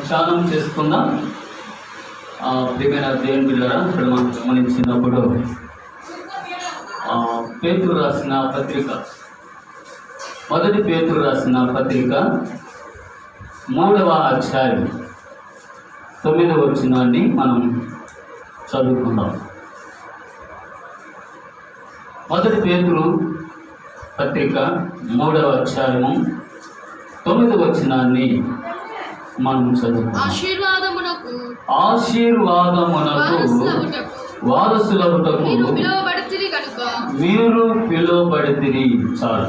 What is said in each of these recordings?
ధ్యానం చేసుకుందాం. ప్రియమైన దేవుని బిడ్డలారా, ఇక్కడ మనం గమనించినప్పుడు పేతురు రాసిన పత్రిక, మొదటి పేతురు రాసిన పత్రిక 3వ అధ్యాయం 9వ వచనాన్ని మనం చదువుకుందాం. మొదటి పేతురు పత్రిక 3వ అధ్యాయము 9వ వచనాన్ని మనం చదువుకుందాం. ఆశీర్వాదమునకు వారసులవుటకు మీరు పిలువబడితిరి. చాలు,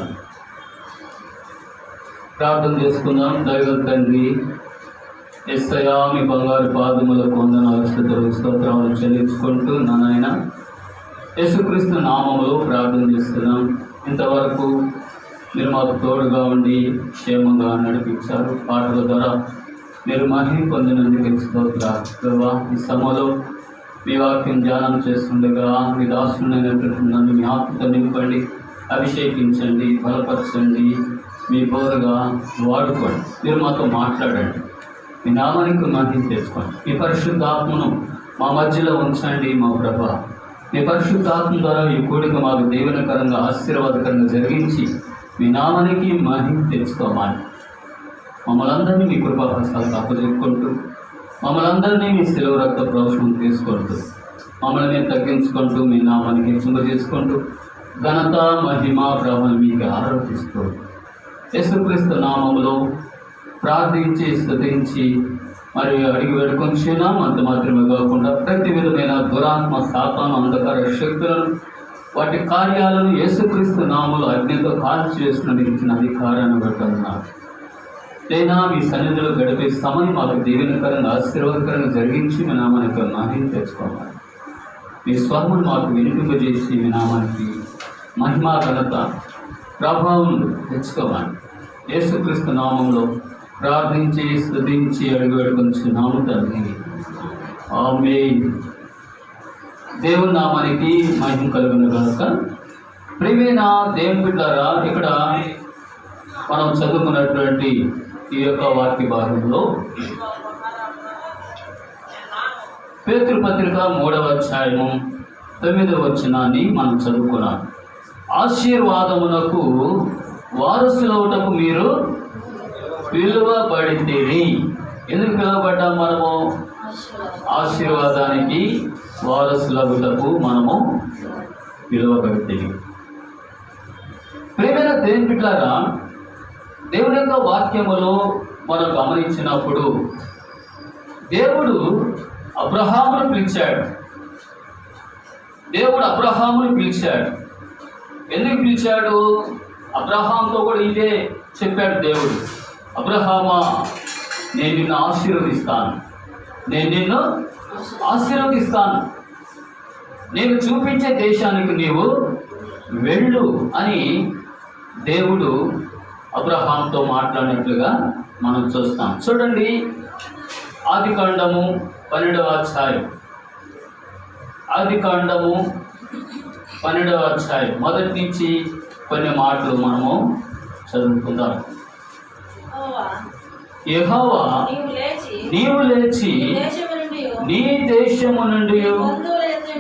ప్రార్థన చేసుకుందాం. దైవ తండ్రి యేసయ్యా, మీ బంగారు పాదములకు వందనాలు స్తోత్రాలు చెల్లించుకుంటూ నాయన యేసుక్రీస్తు నామములో ప్రార్థన చేస్తున్నాం. ఇంతవరకు మీరు మాకు తోడుగా ఉండి క్షేమంగా నడిపించారు. పాటల ద్వారా మీరు మహిమ పొందినందుకు స్తోత్రాలు. ఈ సమయంలో మీ వాక్యం ధ్యానం చేస్తుండగా మీ దాసునైనటువంటి నన్ను మీ ఆత్మతో నింపండి, అభిషేకించండి, బలపరచండి, మీ బోరుగా వాడుకోండి. మీరు మాతో మాట్లాడండి, మీ నామానికి మహిమ తెచ్చుకోండి. మీ పరిశుద్ధాత్మను మా మధ్యలో ఉంచండి. మా ప్రభా, మీ పరిశుద్ధాత్మ ద్వారా ఈ కూడిక మాకు దీవెనకరంగా ఆశీర్వాదకరంగా జరిగించి మీ నామానికి మహిమ తెచ్చుకోమని మమ్మల్ని అందరినీ మీ కృపాహస్తాలకు అప్పచెప్పుకుంటూ, మమ్మల్ని అందరినీ మీ శిలువ రక్త ప్రోక్షణం తీసుకుంటూ, మమ్మల్ని మేము తగ్గించుకుంటూ మీ నామానికి హెచ్చింప చేసుకుంటూ ఘనత మహిమ ప్రభావం మీకు ఆరోపిస్తూ యేసుక్రీస్తు నామములో ప్రార్థించి స్తుతించి మరియు అడిగి వేడుకొంచున్నాం. అంత మాత్రమే కాకుండా ప్రతి విధమైన దురాత్మ, సాతాను, అంధకార శక్తులను, వాటి కార్యాలను యేసుక్రీస్తు నామములో అగ్నితో కాల్చి చేస్తున్న ఇచ్చిన అధికారాన్ని బట్టున్నారు. అయినా మీ సన్నిధిలో గడిపే సమయం మాకు దీవెనకరంగా ఆశీర్వాదకరంగా జరిగించి మీ నామానికి మహిమ తెచ్చుకోవాలి. మీ స్వరమును మాకు వినిపింపజేసి మీ నామానికి మహిమా ఘనత ప్రభావం తెచ్చుకోవాలి. యేసుక్రీస్తు నామంలో ప్రార్థించి స్తుతించి అడుగు వేడుకొంచున్నాము తండ్రి, ఆమేన్. దేవుని నామానికి మహిమ కలుగును గాక. ప్రియమైన దేవుని బిడ్డలారా, ఇక్కడ మనం చదువుకున్నటువంటి ఈ యొక్క వాక్య భాగంలో పేతురు పత్రిక 3వ అధ్యాయము 9వ వచనాన్ని మనం చదువుకున్నాం. ఆశీర్వాదమునకు వారసులవుటకు మీరు పిలువబడితిరి. ఎందుకు పిలువబడ్డాం? మనము ఆశీర్వాదానికి వారసులవుటకు మనము పిలువబడితిరి. ప్రియమైన దేవుని బిడ్డలారా, దేవుని యొక్క వాక్యములో మనం గమనించినప్పుడు దేవుడు అబ్రహామును పిలిచాడు. దేవుడు అబ్రహామును పిలిచాడు. ఎందుకు పిలిచాడు? అబ్రహాంతో కూడా ఇదే చెప్పాడు దేవుడు. అబ్రహామా, నేను నిన్ను ఆశీర్వదిస్తాను, నేను నిన్ను ఆశీర్వదిస్తాను, నేను చూపించే దేశానికి నీవు వెళ్ళు అని దేవుడు అబ్రహాంతో మాట్లాడినట్లుగా మనం చూస్తాం. చూడండి, ఆదికాండము 12వ అధ్యాయం, ఆదికాండము 12వ అధ్యాయం మొదటి నుంచి కొన్ని మాటలు మనము చదువుకుందాం. యెహోవా, నీవు లేచి నీ దేశము నుండి,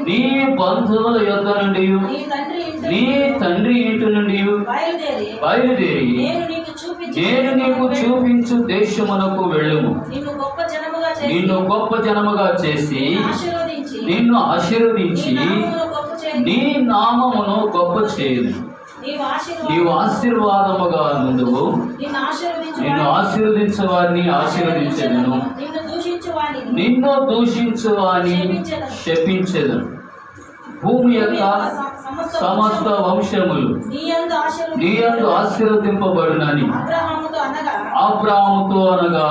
నీ బంధువుల యొద్ద నుండి, నీ తండ్రి ఇంటి నుండి బయలుదేరి నేను నీకు చూపించు దేశమునకు వెళ్ళుము. నిన్ను గొప్ప జనముగా చేసి నిన్ను ఆశీర్వదించి నీ నామమును గొప్ప చేయను. నీవు ఆశీర్వాదముగా నుండువు, నిన్ను ఆశీర్వదించే వారిని ఆశీర్వదించెదను, నిన్ను దూషించువాని శపించెదను. భూమి యొక్క సమస్త వంశములు నీ యందు ఆశీర్వదింపబడునని అబ్రాహాముతో అనగా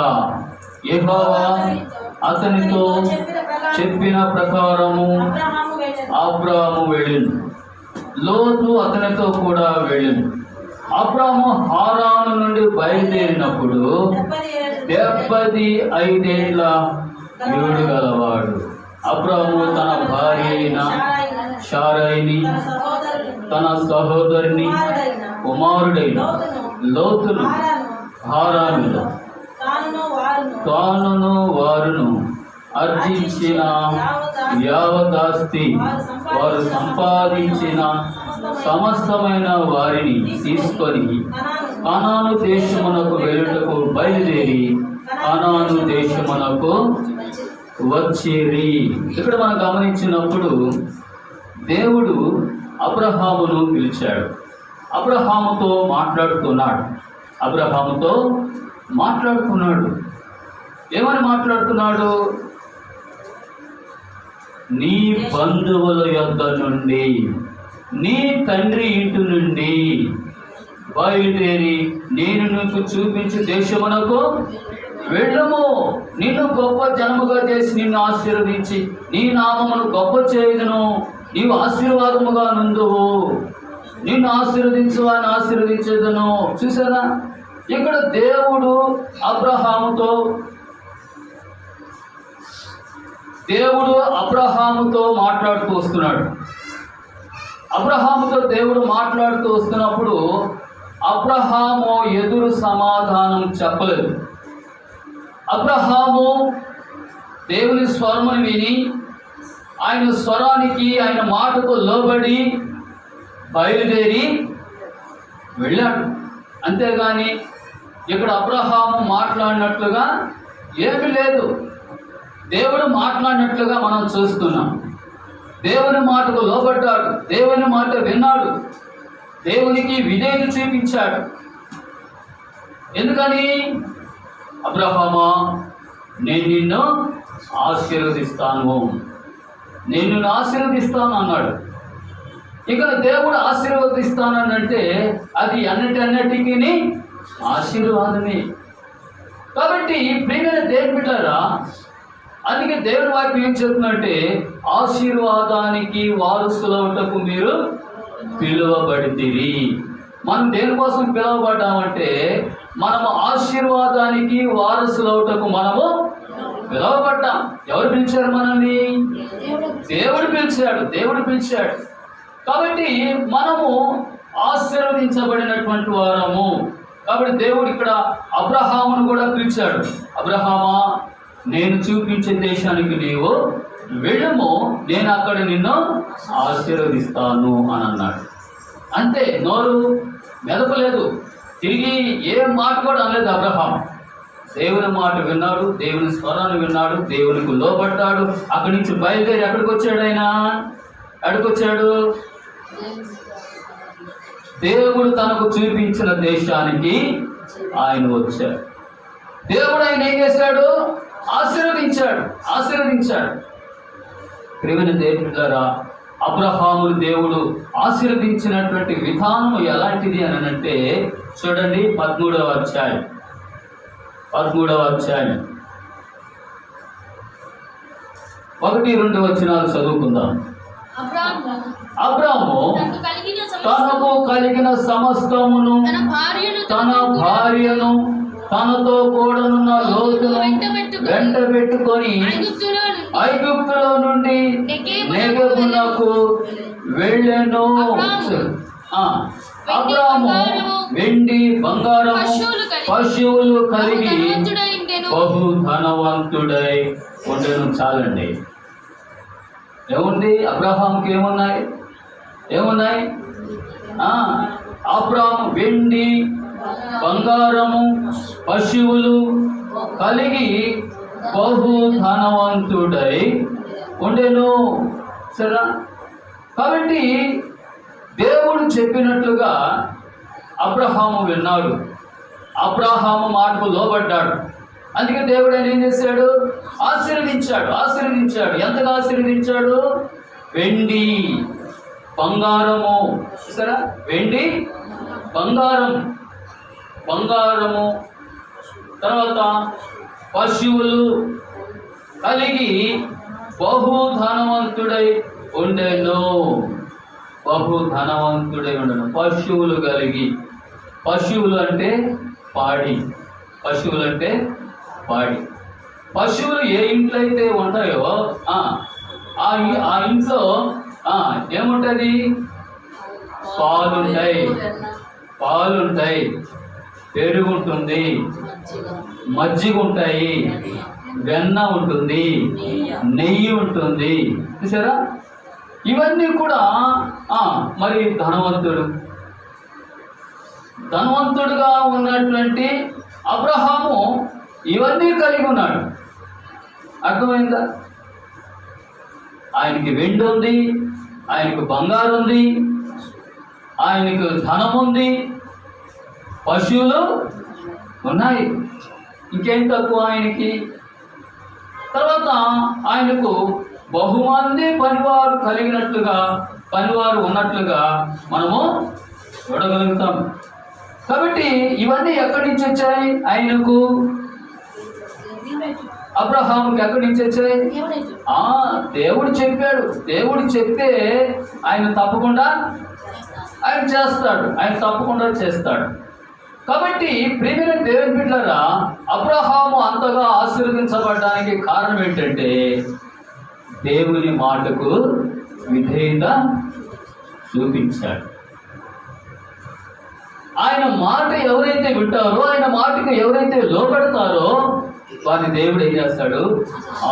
యెహోవా అతనితో చెప్పిన ప్రకారము అబ్రాహాము వెళ్ళెను. లోతు అతనితో కూడా వెళ్ళెను. అబ్రాహాము హారాను నుండి బయలుదేరినప్పుడు 75 ఏళ్ల యువడు గలవాడు. అబ్రాహాము తన భార్య అయిన శారైని, తన సహోదరుని కుమారుడైన లోతును హారానులో తానును వారును ఆర్జించిన యావదాస్తి వారు సంపాదించిన సమస్తమైన వారిని తీసుకొని కనాను దేశమునకు వెళ్ళుటకు బయలుదేరి కనాను దేశమునకు వచ్చిరి. ఇక్కడ మనం గమనించినప్పుడు దేవుడు అబ్రహామును పిలిచాడు, అబ్రహాముతో మాట్లాడుతున్నాడు. ఏమని మాట్లాడుతున్నాడు? నీ బంధువుల యొద్ద నుండి, నీ తండ్రి ఇంటి నుండి బయలుదేరి నేను నీకు చూపించు దేశమునకు వెళ్ళము. నిన్ను గొప్ప జనముగా చేసి నిన్ను ఆశీర్వదించి నీ నామమును గొప్ప చేయుదును. నీవు ఆశీర్వాదముగా నుందువు. నిన్ను ఆశీర్వదించువాని ఆశీర్వదించేదను. చూసారా, ఇక్కడ దేవుడు అబ్రహాముతో మాట్లాడుతూ వస్తున్నాడు. అబ్రహాముతో దేవుడు మాట్లాడుతూ వస్తున్నప్పుడు అబ్రహాము ఎదురు సమాధానం చెప్పలేదు. అబ్రహాము దేవుని స్వరమును విని ఆయన స్వరానికి, ఆయన మాటకు లోబడి బయలుదేరి వెళ్ళాడు. అంతేగాని ఇక్కడ అబ్రహాము మాట్లాడినట్లుగా ఏమీ లేదు. దేవుడు మాట్లాడినట్లుగా మనం చూస్తున్నాం. దేవుని మాటకు లోబడ్డాడు, దేవుని మాట విన్నాడు, దేవునికి విధేయత చూపించాడు. ఎందుకని? అబ్రహామా, నేను నిన్ను ఆశీర్వదిస్తాను అన్నాడు. ఇక్కడ దేవుడు ఆశీర్వదిస్తానంటే అది అన్నిటికీ ఆశీర్వాదమే. కాబట్టి ప్రియమైన దేవుని బిడ్డలారా, అందుకే దేవుని వాక్యం ఏం చెప్తుందంటే ఆశీర్వాదానికి వారసులవుటకు మీరు పిలువబడితిరి. మనం దేనికోసం పిలువబడ్డామంటే మనము ఆశీర్వాదానికి వారసులవుటకు మనము పిలువబడ్డాం. ఎవరు పిలిచారు మనల్ని? దేవుడు పిలిచాడు. కాబట్టి మనము ఆశీర్వదించబడినటువంటి వారము. కాబట్టి దేవుడు ఇక్కడ అబ్రహామును కూడా పిలిచాడు. అబ్రహామా, నేను చూపించే దేశానికి నీవు వెళ్ళము, నేను అక్కడ నిన్ను ఆశీర్వదిస్తాను అని అన్నాడు. అంతే, నోరు మెదపలేదు, తిరిగి ఏ మాట కూడా అనలేదు అబ్రహాం. దేవుని మాట విన్నాడు, దేవుని స్వరాన్ని విన్నాడు, దేవునికి లోబడ్డాడు. అక్కడి నుంచి బయలుదేరి ఎక్కడికి వచ్చాడు? ఎక్కడికి వచ్చాడు? దేవుడు తనకు చూపించిన దేశానికి ఆయన వచ్చాడు. దేవుడు ఆయన ఏం చేశాడు? ఆశీర్వదించాడు. ప్రియమైన దేవుని ద్వారా అబ్రహామును దేవుడు ఆశీర్వదించినటువంటి విధానం ఎలాంటిది అని అంటే చూడండి, 13వ అధ్యాయం 1-2 వచనాలు చదువుకుందాం. అబ్రాము తనకు కలిగిన సమస్తమును, తన భార్యను, తనతో కూడనున్న లోతును వెంట పెట్టుకొని ఐగుప్తులో నుండి నెగెబునకు వెళ్ళెను. అబ్రాము వెండి బంగారము పశువులు కలిగి బహు ధనవంతుడై ఉండెను. చాలండి. ఏముంది? అబ్రహాముకి ఏమున్నాయి? అబ్రాము వెండి బంగారము పశువులు కలిగి బహు ధనవంతుడై ఉండెను. సరే, కాబట్టి దేవుడు చెప్పినట్లుగా అబ్రహాము విన్నాడు, అబ్రహాము మాటకు లోబడ్డాడు. అందుకే దేవుడు ఆయన ఏం చేశాడు? ఆశీర్వదించాడు. ఎంతగా ఆశీర్వదించాడు? వెండి బంగారము. చూసారా, వెండి బంగారము తర్వాత పశువులు కలిగి బహు ధనవంతుడై ఉండెను. పశువులు కలిగి, పశువులు అంటే పాడి. పశువులు ఏ ఇంట్లో అయితే ఉంటాయో ఆ ఇంట్లో ఏముంటది? పాలుంటాయి, పెరుగుంటుంది, మజ్జిగ ఉంటాయి, వెన్న ఉంటుంది, నెయ్యి ఉంటుంది. చూసారా? ఇవన్నీ కూడా మరి ధనవంతుడుగా ఉన్నటువంటి అబ్రహాము ఇవన్నీ కలిగి ఉన్నాడు. అర్థమైందా? ఆయనకి వెండి ఉంది, ఆయనకు బంగారు ఉంది, ఆయనకు ధనం ఉంది, పశువులు ఉన్నాయి. ఇంకేం తక్కువ ఆయనకి? తర్వాత ఆయనకు బహుమంది పనివారు ఉన్నట్లుగా మనము చూడగలుగుతాం. కాబట్టి ఇవన్నీ ఎక్కడి నుంచి వచ్చాయి? ఆయనకు, అబ్రహాముకి ఎక్కడి నుంచి వచ్చాయి? దేవుడు చెప్పాడు. దేవుడు చెప్తే ఆయన తప్పకుండా చేస్తాడు. కాబట్టి ప్రియమైన దేవుని బిడ్డలారా, అబ్రహాము అంతగా ఆశీర్వదించబడడానికి కారణం ఏంటంటే దేవుని మాటకు విధేయత చూపించాడు. ఆయన మాట ఎవరైతే వింటారో, ఆయన మాటకు ఎవరైతే లోబడతారో వారిని దేవుడు ఏం చేస్తాడు?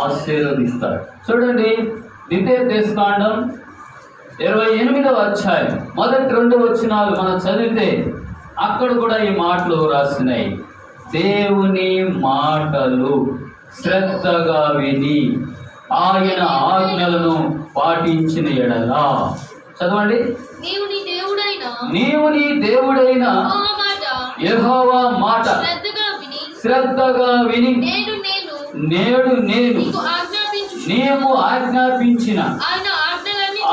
ఆశీర్వదిస్తాడు. చూడండి, ద్వితీయోపదేశకాండం 28వ అధ్యాయం మొదటి 2 వచనాలు మనం చదివితే అక్కడ కూడా ఈ మాటలు రాసినాయి. దేవుని మాటలు శ్రద్ధగా విని ఆయన ఆజ్ఞలను పాటించిన ఎడల. చదవండి. నీవు నీ దేవుడైన యెహోవా మాట శ్రద్ధగా విని నేడు నేను నీవు ఆజ్ఞాపించిన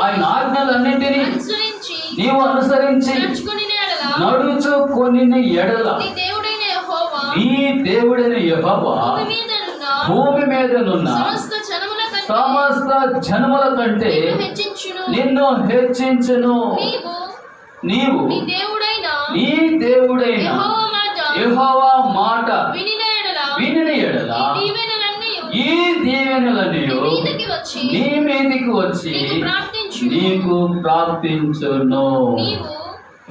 ఆయన ఆజ్ఞలన్నింటినీ నీవు అనుసరించి నడుచుకొని ఎడల నీ దేవుడైన యెహోవా భూమి మీదనున్న సమస్త జనముల కంటే నిన్ను హెచ్చించును. నీవు నీ దేవుడైన యెహోవా మాట వినిన ఎడల ఈ దీవెనలన్నీ నీ మీదికి వచ్చి నీకు ప్రాప్తించును.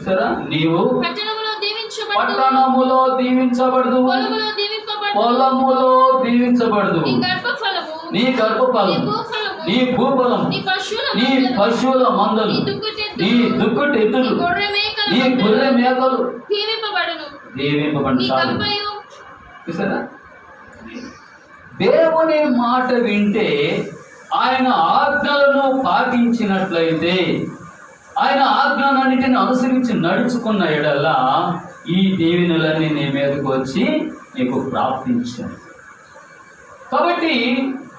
సరే, నీవు పట్టణములో దీవించబడదు, పొలములో దీవించబడదు. నీ గర్భఫలం, నీ భూఫలం, నీ పశువుల మందలు, నీ దుక్కుటి ఎద్దులు, నీ గొర్రె మేకలు దీవింపబడతారు. చూసారా? దేవుని మాట వింటే, ఆయన ఆజ్ఞలను పాటించినట్లయితే, ఆయన ఆజ్ఞలన్నిటిని అనుసరించి నడుచుకున్న ఎడల ఈ దీవెనలన్నీ నీ మీదకు వచ్చి నీకు ప్రాప్తించాను. కాబట్టి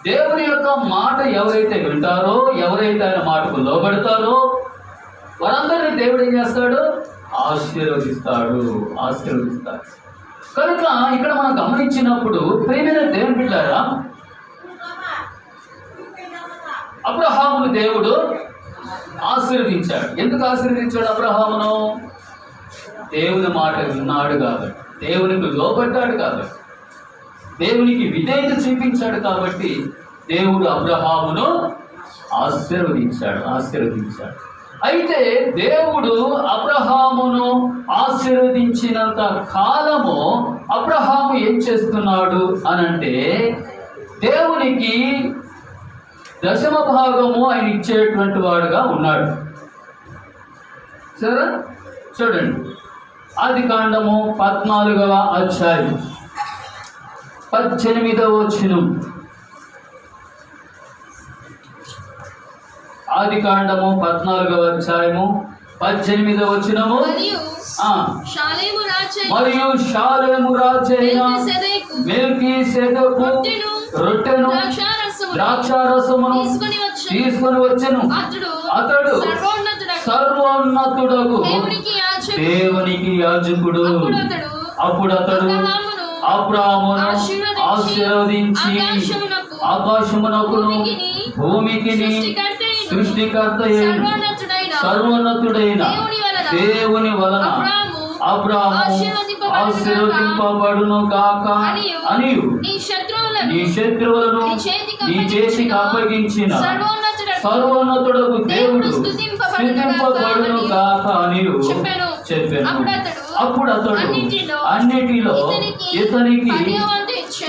దేవుని యొక్క మాట ఎవరైతే వింటారో, ఎవరైతే ఆయన మాటకు లోబడతారో వారందరినీ దేవుడు ఏం చేస్తాడు? ఆశీర్వదిస్తాడు. కనుక ఇక్కడ మనం గమనించినప్పుడు ప్రియమైన దేవుని బిడ్డలారా, అబ్రహామును దేవుడు ఆశీర్వదించాడు. ఎందుకు ఆశీర్వదించాడు అబ్రహామును? దేవుని మాట విన్నాడు కాబట్టి, దేవునికి లోబడ్డాడు కాబట్టి, దేవునికి విధేయత చూపించాడు కాబట్టి దేవుడు అబ్రహామును ఆశీర్వదించాడు. అయితే దేవుడు అబ్రహామును ఆశీర్వదించినంత కాలము అబ్రహాము ఏం చేస్తున్నాడు అనంటే, దేవునికి 10వ భాగము ఆయన ఇచ్చేటువంటి వాడుగా ఉన్నాడు. సరే, చూడండి, ఆదికాండము 14వ అధ్యాయం 18వ వచనం. ఆదికాండము 14వ అధ్యాయము 18వ వచనము. మరియు షాలేము రాజైన మెల్కీసెదెకు రొట్టెను ద్రాక్షారసమును తీసుకొని వచ్చెను. అతడు సర్వోన్నతుడగు దేవునికి యాజకుడు. అప్పుడు అతడు అబ్రాహామును ఆశీర్వదించి ఆకాశమునకును భూమికిని సృష్టికర్త సర్వోన్నతుడైన దేవుని వలన అబ్రాహాము ఆశీర్వదింపబడును గాక అనియు నీ శత్రువులను నీ చేతికి అప్పగించిన సర్వోన్నతుడకు దేవుడు స్తుతింపబడును గాక అనియు చెప్పెను. అప్పుడు అతడు అన్నిటిలో ఇతనికి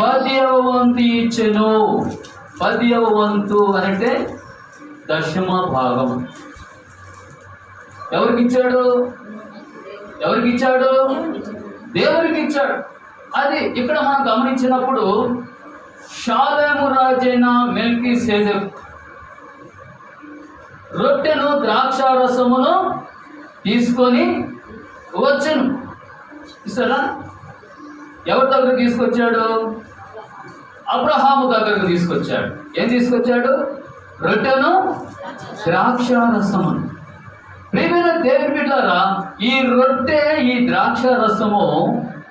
10వ వంతు ఇచ్చెను. 10వ వంతు అంటే దశమ భాగం. ఎవరికి ఇచ్చాడు? దేవునికి ఇచ్చాడు. అది ఇక్కడ మనం గమనించినప్పుడు షాలేము రాజైన మెల్కీసెదెకు రొట్టెను ద్రాక్షారసమును తీసుకొని వచ్చును. చూసారా? ఎవరి దగ్గర తీసుకొచ్చాడు? అబ్రహాము దగ్గరకు తీసుకొచ్చాడు. ఏం తీసుకొచ్చాడు? రొట్టెను ద్రాక్షారసమును. ప్రియమైన దేవుని బిడ్డలారా, ఈ రొట్టె, ఈ ద్రాక్షారసము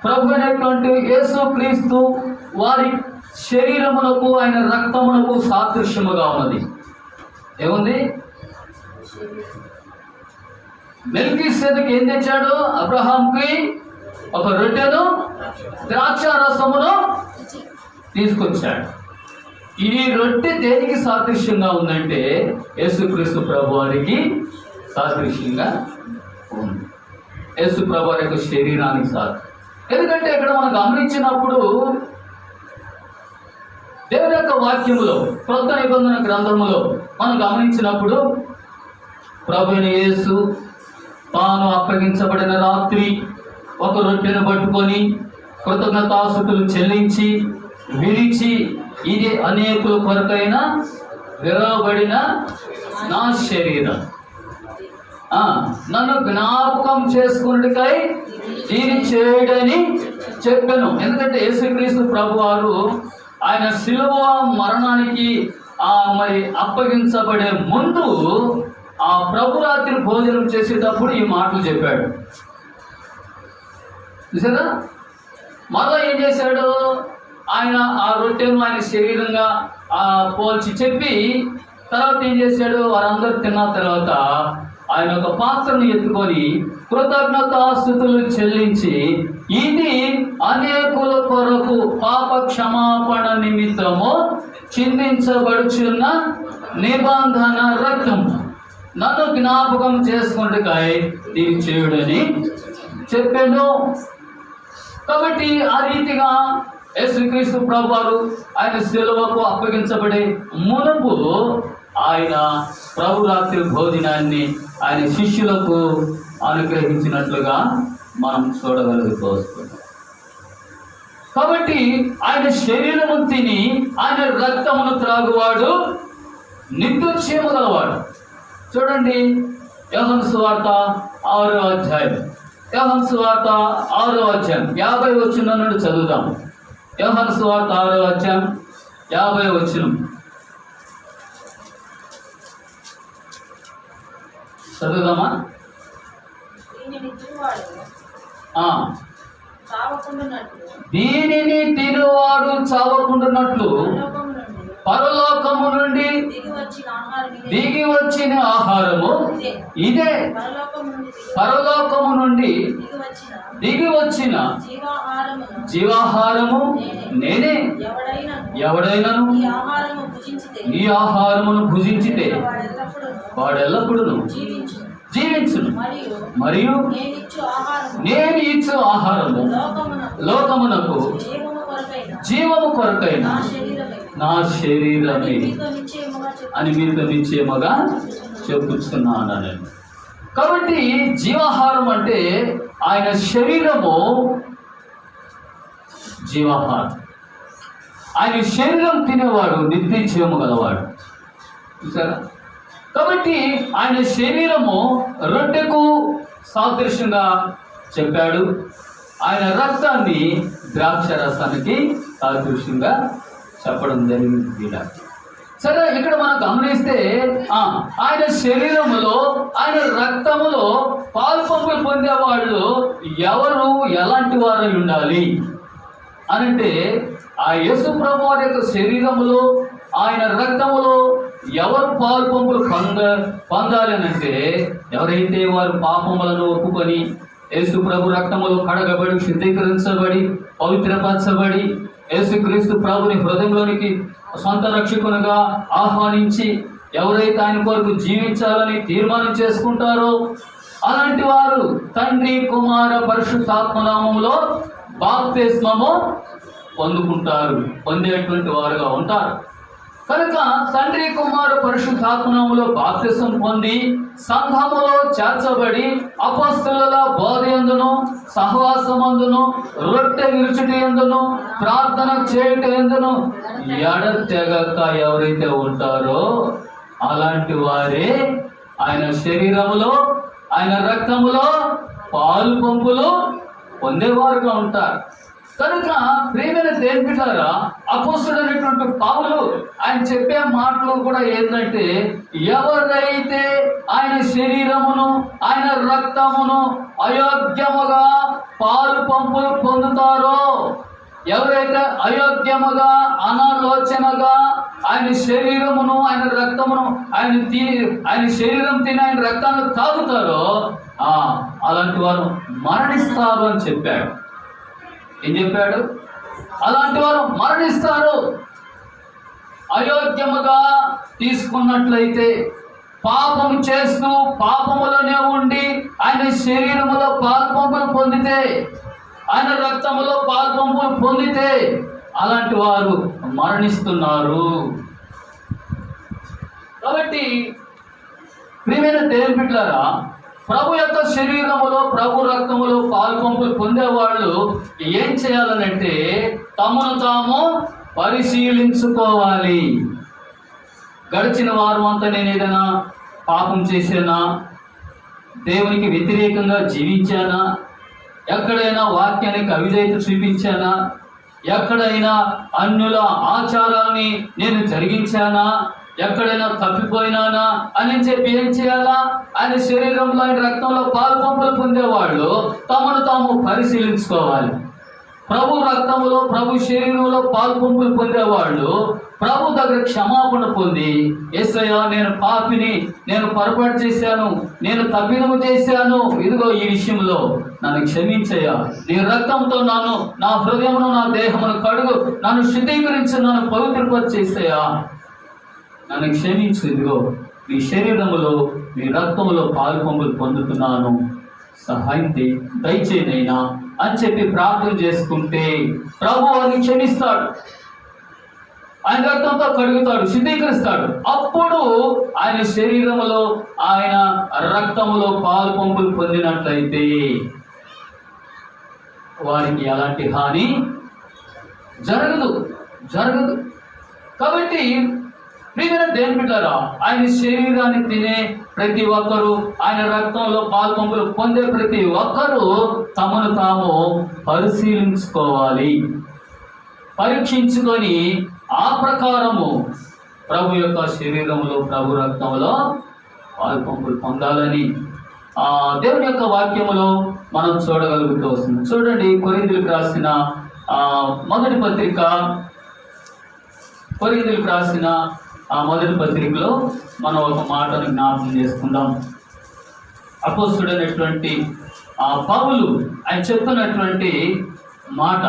ప్రభు అయినటువంటి యేసుక్రీస్తు వారి శరీరమునకు, ఆయన రక్తమునకు సాదృశ్యముగా ఉన్నది. ఏముంది? మెల్కీసెదెకు ఏం తెచ్చాడు? అబ్రహాంకి ఒక రొట్టెను ద్రాక్షారసమును తీసుకొచ్చాడు. ఈ రొట్టె దేనికి సాదృశ్యంగా ఉందంటే యేసుక్రీస్తు ప్రభు వారికి సాదృశ్యంగా ఉంది. యేసు ప్రభు వారి యొక్క శరీరానికి సాదృశ్యం. ఎందుకంటే ఇక్కడ మనం గమనించినప్పుడు దేవుని యొక్క వాక్యములో, క్రొత్త నిబంధన గ్రంథములో మనం గమనించినప్పుడు ప్రభువైన యేసు తాను అప్పగించబడిన రాత్రి ఒక రొట్టెను పట్టుకొని కృతజ్ఞతాస్తుతులు చెల్లించి విరిచి, ఇది అనేకుల కొరకైన విరవబడిన నా శరీరం, నన్ను జ్ఞాపకం చేసుకున్నకై దీన్ని చేయడని చెప్పాను. ఎందుకంటే యేసుక్రీస్తు ప్రభు వారు ఆయన శిలువ మరణానికి మరి అప్పగించబడే ముందు ఆ ప్రభురాత్రి భోజనం చేసేటప్పుడు ఈ మాటలు చెప్పాడు. చూసారా? మరలా ఏం చేశాడు? ఆయన ఆ రొట్టెను ఆయన శరీరంగా పోల్చి చెప్పి తర్వాత ఏం చేశాడు? వారందరూ తిన్న తర్వాత ఆయన ఒక పాత్రను ఎత్తుకొని కృతజ్ఞతాస్తుతులు చెల్లించి, ఇది అనేకుల కొరకు పాప క్షమాపణ నిమిత్తము చిందించబడుచున్న నిబంధన రక్తం, నన్ను జ్ఞాపకం చేసుకుంటకాయ దీన్ని చేయుడని చెప్పాను. కాబట్టి ఆ రీతిగా యేసుక్రీస్తు ప్రభు వారు ఆయన శిలువకు అప్పగించబడే మునుపు ఆయన ప్రభురాత్రి భోజనాన్ని ఆయన శిష్యులకు అనుగ్రహించినట్లుగా మనం చూడగలుగుతున్నాం. కాబట్టి ఆయన శరీరము తిని ఆయన రక్తమును త్రాగువాడు నిత్యజీవము గలవాడు. చూడండి, యోహాను సువార్త 6వ అధ్యాయం, యోహాను సువార్త 6వ అధ్యాయం 50 వచనం నుండి చదువుదాం. యోహాను సువార్త 6వ అధ్యాయం 50 వచనం చదువుదామా? దీనిని తినువాడు చావకుండునట్లు పరలోకము నుండి దిగి వచ్చిన ఆహారము ఇదే. పరలోకము నుండి దిగి వచ్చిన జీవాహారము నేనే. ఎవడైనను ఈ ఆహారమును భుజించితే వాడెల్లప్పుడూ జీవించును. మరియు నేను ఇచ్చు ఆహారము లోకమునకు జీవము కొరకైన నా శరీరమే అని మీతో నిశ్చయముగా చెప్పుచున్నాను నేను. కాబట్టి జీవాహారం అంటే ఆయన శరీరము జీవాహారం. ఆయన శరీరం తినేవాడు నిత్య జీవము గలవాడు. చూసారా? కాబట్టి ఆయన శరీరము రొట్టెకు సాదృశ్యంగా చెప్పాడు. ఆయన రక్తాన్ని ద్రాక్షరసానికి సాదృశ్యంగా చెప్పడం జరిగింది. సరే, ఇక్కడ మనం గమనిస్తే ఆయన శరీరములో, ఆయన రక్తములో పాల్పంపులు పొందేవాళ్ళు ఎవరు, ఎలాంటి వారు ఉండాలి అనంటే, ఆ యేసు ప్రభు వారి యొక్క శరీరములో, ఆయన రక్తములో ఎవరు పాల్పంపులు పొందాలి అనంటే, ఎవరైతే వారు పాపములను ఒప్పుకొని యేసు ప్రభు రక్తములో కడగబడి, శుద్ధీకరించబడి, పవిత్రపరచబడి, యేసుక్రీస్తు ప్రభుని హృదయంలోనికి సొంత రక్షకునిగా ఆహ్వానించి ఎవరైతే ఆయన కొరకు జీవించాలని తీర్మానం చేసుకుంటారో, అలాంటి వారు తండ్రి కుమార పరిశుద్ధాత్మ నామములో బాప్తిస్మము పొందేటువంటి వారుగా ఉంటారు. కనుక తండ్రి కుమార పరిశుద్ధాత్మలో బాప్తిసం పొంది సంఘములో చేర్చబడి అపొస్తలుల బోధ యందును సహవాసమందును రొట్టె విరుచుట యందును ప్రార్థన చేయుట యందును ఎడతెగక ఎవరైతే ఉంటారో అలాంటి వారే ఆయన శరీరములో ఆయన రక్తములో పాలు పంపులు పొందేవారుగా ఉంటారు. కనుక ప్రియమైన దేవుని బిడ్డలారా, అపొస్తలుడైనటువంటి పౌలు ఆయన చెప్పే మాటలు కూడా ఏంటంటే, ఎవరైతే ఆయన శరీరమును ఆయన రక్తమును అయోగ్యముగా పాలు పంపులు పొందుతారో, ఎవరైతే అయోగ్యముగా అనాలోచనగా ఆయన శరీరమును ఆయన రక్తమును ఆయన శరీరం తిని ఆయన రక్తాన్ని తాగుతారో అలాంటి వారు మరణిస్తారు అని చెప్పాడు. ఏం చెప్పాడు? అలాంటి వారు మరణిస్తారు. అయోగ్యముగా తీసుకున్నట్లయితే, పాపము చేస్తూ పాపములోనే ఉండి ఆయన శరీరములో పాల్పంపులు పొందితే, ఆయన రక్తములో పాల్పంపులు పొందితే అలాంటి వారు మరణిస్తున్నారు. కాబట్టి ప్రియమైన దేవుని బిడ్డలారా, ప్రభు యొక్క శరీరములో ప్రభు రక్తములో పాల్పంపులు పొందేవాళ్ళు ఏం చేయాలనంటే, తమను తాము పరిశీలించుకోవాలి. గడిచిన వారం అంతా నేను ఏదైనా పాపం చేశానా, దేవునికి వ్యతిరేకంగా జీవించానా, ఎక్కడైనా వాక్యానికి అవిధేయత చూపించానా, ఎక్కడైనా అన్యుల ఆచారాన్ని నేను జరిగించానా, ఎక్కడైనా తప్పిపోయినానా అని చెప్పి ఏం చేయాలా? ఆయన శరీరంలో ఆయన రక్తంలో పాల్పంపులు పొందేవాళ్ళు తమను తాము పరిశీలించుకోవాలి. ప్రభు రక్తములో ప్రభు శరీరంలో పాల్పంపులు పొందేవాళ్ళు ప్రభు దగ్గర క్షమాపణ పొంది, యేసయ్యా నేను పాపిని, నేను పొరపాటు చేశాను, నేను తప్పిదము చేశాను, ఇదిగో ఈ విషయంలో నన్ను క్షమించయ్యా, నీ రక్తంతో నా హృదయమును నా దేహమును కడుగు, నన్ను శుద్ధీకరించి నన్ను పవిత్రపరిచేసయ్యా, నన్ను క్షమించు, ఇదిగో నీ శరీరములో నీ రక్తములో పాల్పంపులు పొందుతున్నాను, సహాయం దయచేనైనా అని చెప్పి ప్రార్థన చేసుకుంటే ప్రభు వారిని క్షమిస్తాడు, ఆయన రక్తంతో కడుగుతాడు, శుద్ధీకరిస్తాడు. అప్పుడు ఆయన శరీరములో ఆయన రక్తములో పాల్పంపులు పొందినట్లయితే వారికి ఎలాంటి హాని జరగదు. కాబట్టి ప్రియమైన దేవుని బిడ్డలారా, ఆయన శరీరాన్ని తినే ప్రతి ఒక్కరూ, ఆయన రక్తంలో పాల్పంపులు పొందే ప్రతి ఒక్కరూ తమను తాము పరిశీలించుకోవాలి. పరీక్షించుకొని ఆ ప్రకారము ప్రభు యొక్క శరీరంలో ప్రభు రక్తంలో పాల్పంపులు పొందాలని దేవుని యొక్క వాక్యములో మనం చూడగలుగుతూ వస్తుంది. చూడండి, కొరింథీయులకు రాసిన మొదటి పత్రికలో మనం ఒక మాటను జ్ఞాపకం చేసుకుందాం. అపోస్తలుడైనటువంటి పౌలు ఆయన చెప్తున్నటువంటి మాట,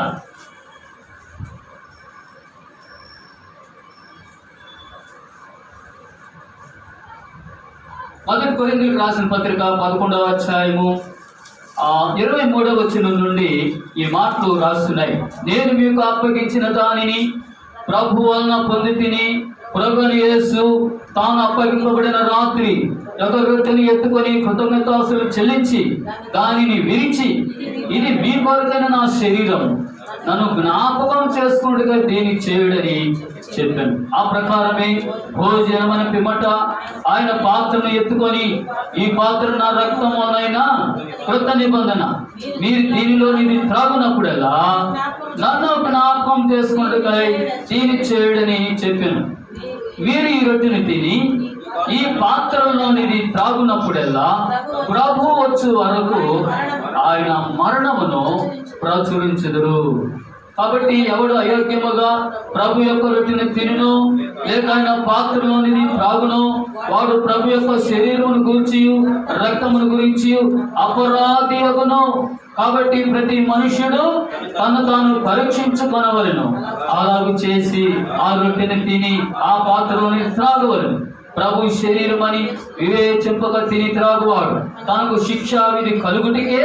మొదటి కొరింథీయులకు రాసిన పత్రిక 11వ అధ్యాయము 23వ వచనం నుండి ఈ మాటలు రాస్తున్నాయి. నేను మీకు అప్పగించిన దానిని ప్రభు వలన పొంది తిని, ప్రభువైన యేసు తాను అప్పగింపబడిన రాత్రి ఒక రొట్టెని ఎత్తుకొని కృతజ్ఞతాస్తులు చెల్లించి దానిని విరిచి, ఇది మీ కొరకైన నా శరీరం, నన్ను జ్ఞాపకం చేసుకుంటుగా దీన్ని చేయుడని చెప్పాను. ఆ ప్రకారమే భోజనమైన పిమ్మట ఆయన పాత్రను ఎత్తుకొని, ఈ పాత్ర నా రక్తమునైనా కృత నిబంధన, మీరు దీనిలోని త్రాగునప్పుడల్లా నన్ను జ్ఞాపకం చేసుకుంటుగా దీన్ని చేయుడని చెప్పాను. మీరు ఈ రొట్టెని తిని ఈ పాత్రలోనిది త్రాగునప్పుడల్లా ప్రభు వచ్చు వరకు ఆయన మరణమును ప్రచురించెదరు. కాబట్టి ఎవడు అయోగ్యముగా ప్రభు యొక్క రొట్టెని తినును లేక ఆయన పాత్రలోనిది త్రాగును, వాడు ప్రభు యొక్క శరీరమును గురించి రక్తమును గురించి అపరాధి అగును. కాబట్టి ప్రతి మనుష్యుడు తను తాను పరీక్షించుకొనవలెను, అలాగూ చేసి ఆ రొట్టెని తిని ఆ పాత్రలోని త్రాగవలెను. ప్రభు శరీరమని వివేచింపక తిని త్రాగువాడు తనకు శిక్షా విధి కలుగుటికే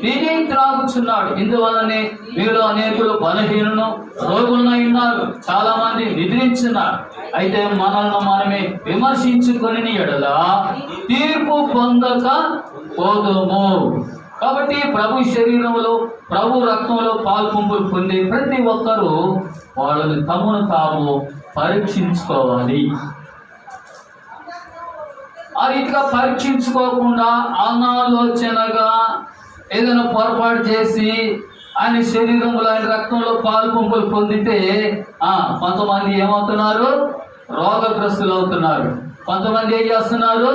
తిని త్రాగుచున్నాడు. ఇందువల్లనే మీలో అనేకులు బలహీనులు రోగులై ఉన్నారు, చాలా మంది నిద్రించున్నారు. అయితే మనల్ని మనమే విమర్శించుకొని ఎడల తీర్పు పొందక పోదుము. కాబట్టి ప్రభు శరీరంలో ప్రభు రక్తంలో పాల్పొంపులు పొందే ప్రతి ఒక్కరూ వాళ్ళని తమను తాము పరీక్షించుకోవాలి. ఆ రీతిగా పరీక్షించుకోకుండా అనాలోచనగా ఏదైనా పొరపాటు చేసి ఆయన శరీరంలో ఆయన రక్తంలో పాల్పొంపులు పొందితే కొంతమంది ఏమవుతున్నారు? రోగగ్రస్తులు అవుతున్నారు. కొంతమంది ఏం చేస్తున్నారు?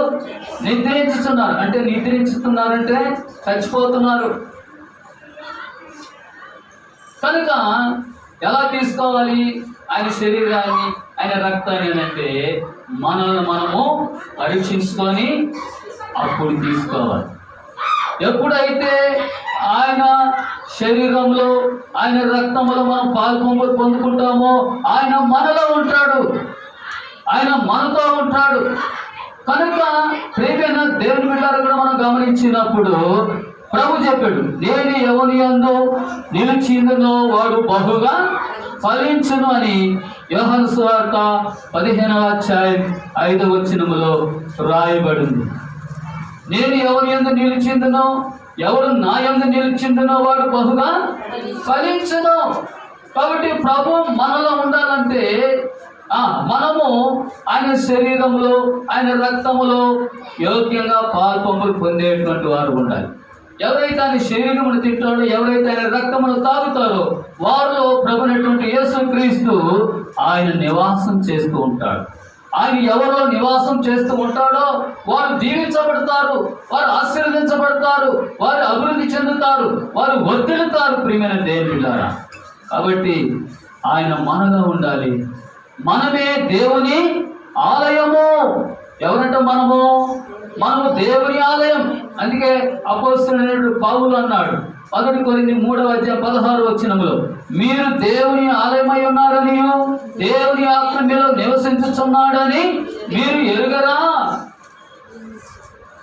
నిద్రించుతున్నారు. అంటే నిద్రించుతున్నారంటే చచ్చిపోతున్నారు. కనుక ఎలా తీసుకోవాలి ఆయన శరీరాన్ని, ఆయన రక్తాన్ని అంటే మనల్ని మనము పరీక్షించుకొని అప్పుడు తీసుకోవాలి. ఎప్పుడైతే ఆయన శరీరంలో ఆయన రక్తంలో మనం పాల్పొంపులు పొందుకుంటామో ఆయన మనలో ఉంటాడు, ఆయన మనతో ఉంటాడు. కనుక ప్రియమైన దేవుని బిడ్డలు కూడా మనం గమనించినప్పుడు ప్రభు చెప్పాడు, నేను ఎవరి యందు నిలిచిందునో వాడు బహుగా ఫలించును అని యోహాను సువార్త 15వ అధ్యాయం 5వ వచనములో రాయబడింది. నేను ఎవరి యందు నిలిచిందునో, ఎవరు నా యందు నిలిచిందునో వాడు బహుగా ఫలించును. కాబట్టి ప్రభు మనలో ఉండాలంటే మనము ఆయన శరీరంలో ఆయన రక్తములో యోగ్యంగా పాల్పొంపులు పొందేటువంటి వారు ఉండాలి. ఎవరైతే ఆయన శరీరమును తింటాడో, ఎవరైతే ఆయన రక్తమును తాగుతారో వారిలో ప్రభునటువంటి యేసుక్రీస్తు ఆయన నివాసం చేస్తూ ఉంటాడు. ఆయన ఎవరిలో నివాసం చేస్తూ ఉంటాడో వారు దీవించబడతారు, వారు ఆశీర్వదించబడతారు, వారు అభివృద్ధి చెందుతారు, వారు వర్ధిల్లుతారు. ప్రియమైన దేవులారా, కాబట్టి ఆయన మనలో ఉండాలి. మనమే దేవుని ఆలయము. ఎవరంటే మనము దేవుని ఆలయం. అందుకే అపోస్తలుడైన పౌలు అన్నాడు 1 కొరింథీ 3వ అధ్యాయం 16వ వచనములో, మీరు దేవుని ఆలయమై ఉన్నారని, దేవుని ఆత్మ మీలో నివసించుచున్నాడని మీరు ఎరుగరా?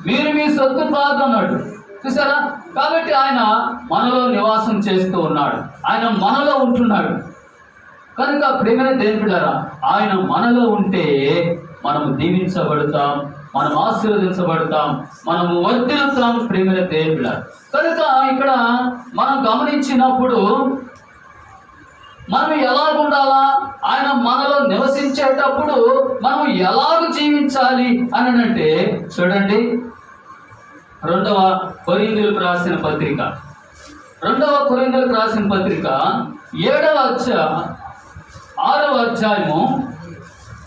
మీరు మీ సొత్తు కాదు అన్నాడు. చూసారా? కాబట్టి ఆయన మనలో నివాసం చేస్తూ ఉన్నాడు, ఆయన మనలో ఉంటున్నాడు. కనుక ప్రియమైన దేవుని బిడ్డలారా, ఆయన మనలో ఉంటే మనము దీవించబడతాం, మనం ఆశీర్వదించబడతాం, మనము వర్ధిల్లుతాం. ప్రియమైన దేవుని బిడ్డలారా, కనుక ఇక్కడ మనం గమనించినప్పుడు మనం ఎలాగ ఉండాలా, ఆయన మనలో నివసించేటప్పుడు మనం ఎలాగ జీవించాలి అని అంటే చూడండి, 2వ కొరింథీయులకు రాసిన పత్రిక 7వ అధ్యాయం 6వ అధ్యాయము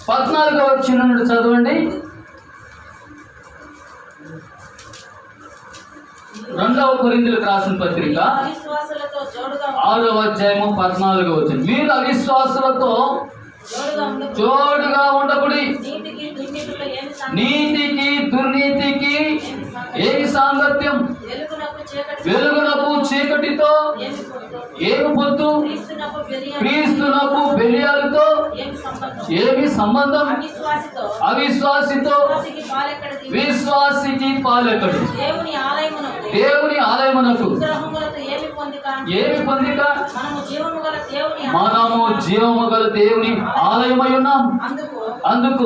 14వ వచనం నుండి చదవండి. 2వ కొరింథీయులకు రాసిన పత్రిక 6వ అధ్యాయము 14వ వచనం, మీరు అవిశ్వాసులతో జోడుగా ఉండకుడి, నీతికి దుర్నీతికి ఏమి సాంగత్యం, వెలుగునకు చీకటితో ఏమి పొత్తు, క్రీస్తునకు బెలియాలతో ఏమి సంబంధం, అవిశ్వాసితో విశ్వాసికి పాలెక్కడు, దేవుని ఆలయమునకు ఏమి పొందిక, మనము జీవము గల దేవుని ఆలయమై ఉన్నాం. అందుకు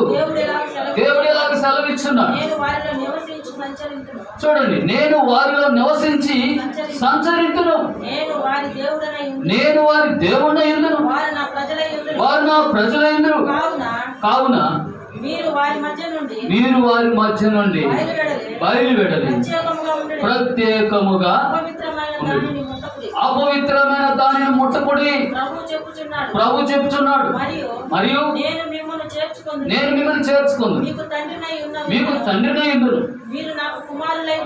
దేవుడు ఎలాగ సెలవిచ్చున్నాడు చూడండి, నేను వారిలో నివసించి సంచరించును, నేను వారి దేవుడై ఉండును, వారు నా ప్రజలైందురు. కావున మీరు వారి మధ్య నుండి బయలువెడలి ప్రత్యేకముగా అపవిత్రమైన దానిని ముట్టకుడి. ప్రభు చెప్పుచున్నాడు, మరియు నేను మిమ్మల్ని చేర్చుకుందు, మీకు తండ్రినై ఉందును,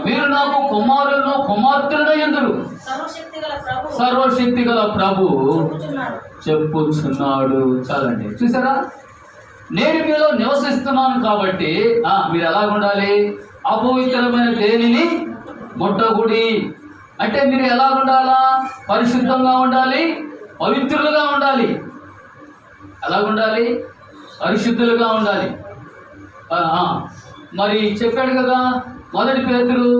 మీరు నాకు కుమారులను కుమార్తెలనై ఉందురు. సర్వశక్తి గల ప్రభు చెప్పుచున్నాడు. చాలండి, చూసారా? నేను మీలో నివసిస్తున్నాను కాబట్టి మీరు ఎలా ఉండాలి? అపవిత్రమైన దేనిని ముట్టకుడి. అంటే మీరు ఎలా ఉండాలా? పరిశుద్ధంగా ఉండాలి, పవిత్రులుగా ఉండాలి. ఎలా ఉండాలి? పరిశుద్ధులుగా ఉండాలి. మరి చెప్పాడు కదా, 1 పేతురు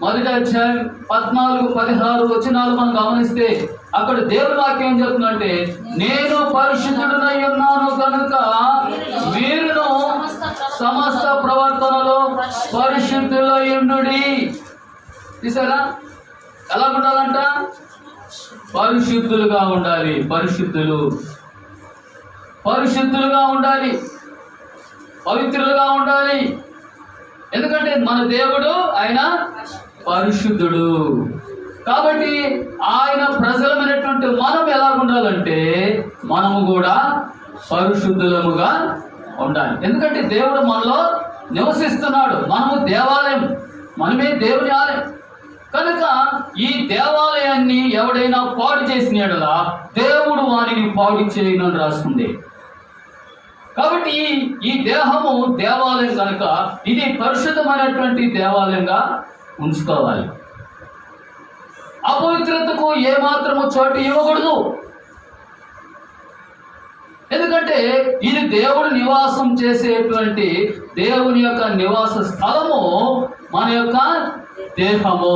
1వ అధ్యాయం 14-16 వచనాలు మనం గమనిస్తే అక్కడ దేవుని వాక్యం ఏం చెప్తుందంటే, నేను పరిశుద్ధుడనై ఉన్నాను కనుక మీరును సమస్త ప్రవర్తనలో పరిశుద్ధులయుండుడి. చూసారా ఎలా ఉండాలంట? పరిశుద్ధులుగా ఉండాలి. పరిశుద్ధులుగా ఉండాలి, పవిత్రులుగా ఉండాలి. ఎందుకంటే మన దేవుడు ఆయన పరిశుద్ధుడు. కాబట్టి ఆయన ప్రజలమైనటువంటి మనం ఎలా ఉండాలంటే మనము కూడా పరిశుద్ధులముగా ఉండాలి. ఎందుకంటే దేవుడు మనలో నివసిస్తున్నాడు. మనము దేవాలయం, మనమే దేవుని ఆలయం. కనుక ఈ దేవాలయాన్ని ఎవడైనా పాడు చేసిన యెడల దేవుడు వానిని పాడు చేయనని రాస్తుంది. కాబట్టి ఈ దేహము దేవాలయం కనుక ఇది పరిశుద్ధమైనటువంటి దేవాలయంగా ఉంచుకోవాలి. అపవిత్రతకు ఏమాత్రము చోటు ఇవ్వకూడదు. ఎందుకంటే ఇది దేవుడు నివాసం చేసేటువంటి దేవుని యొక్క నివాస స్థలము మన యొక్క దేహము.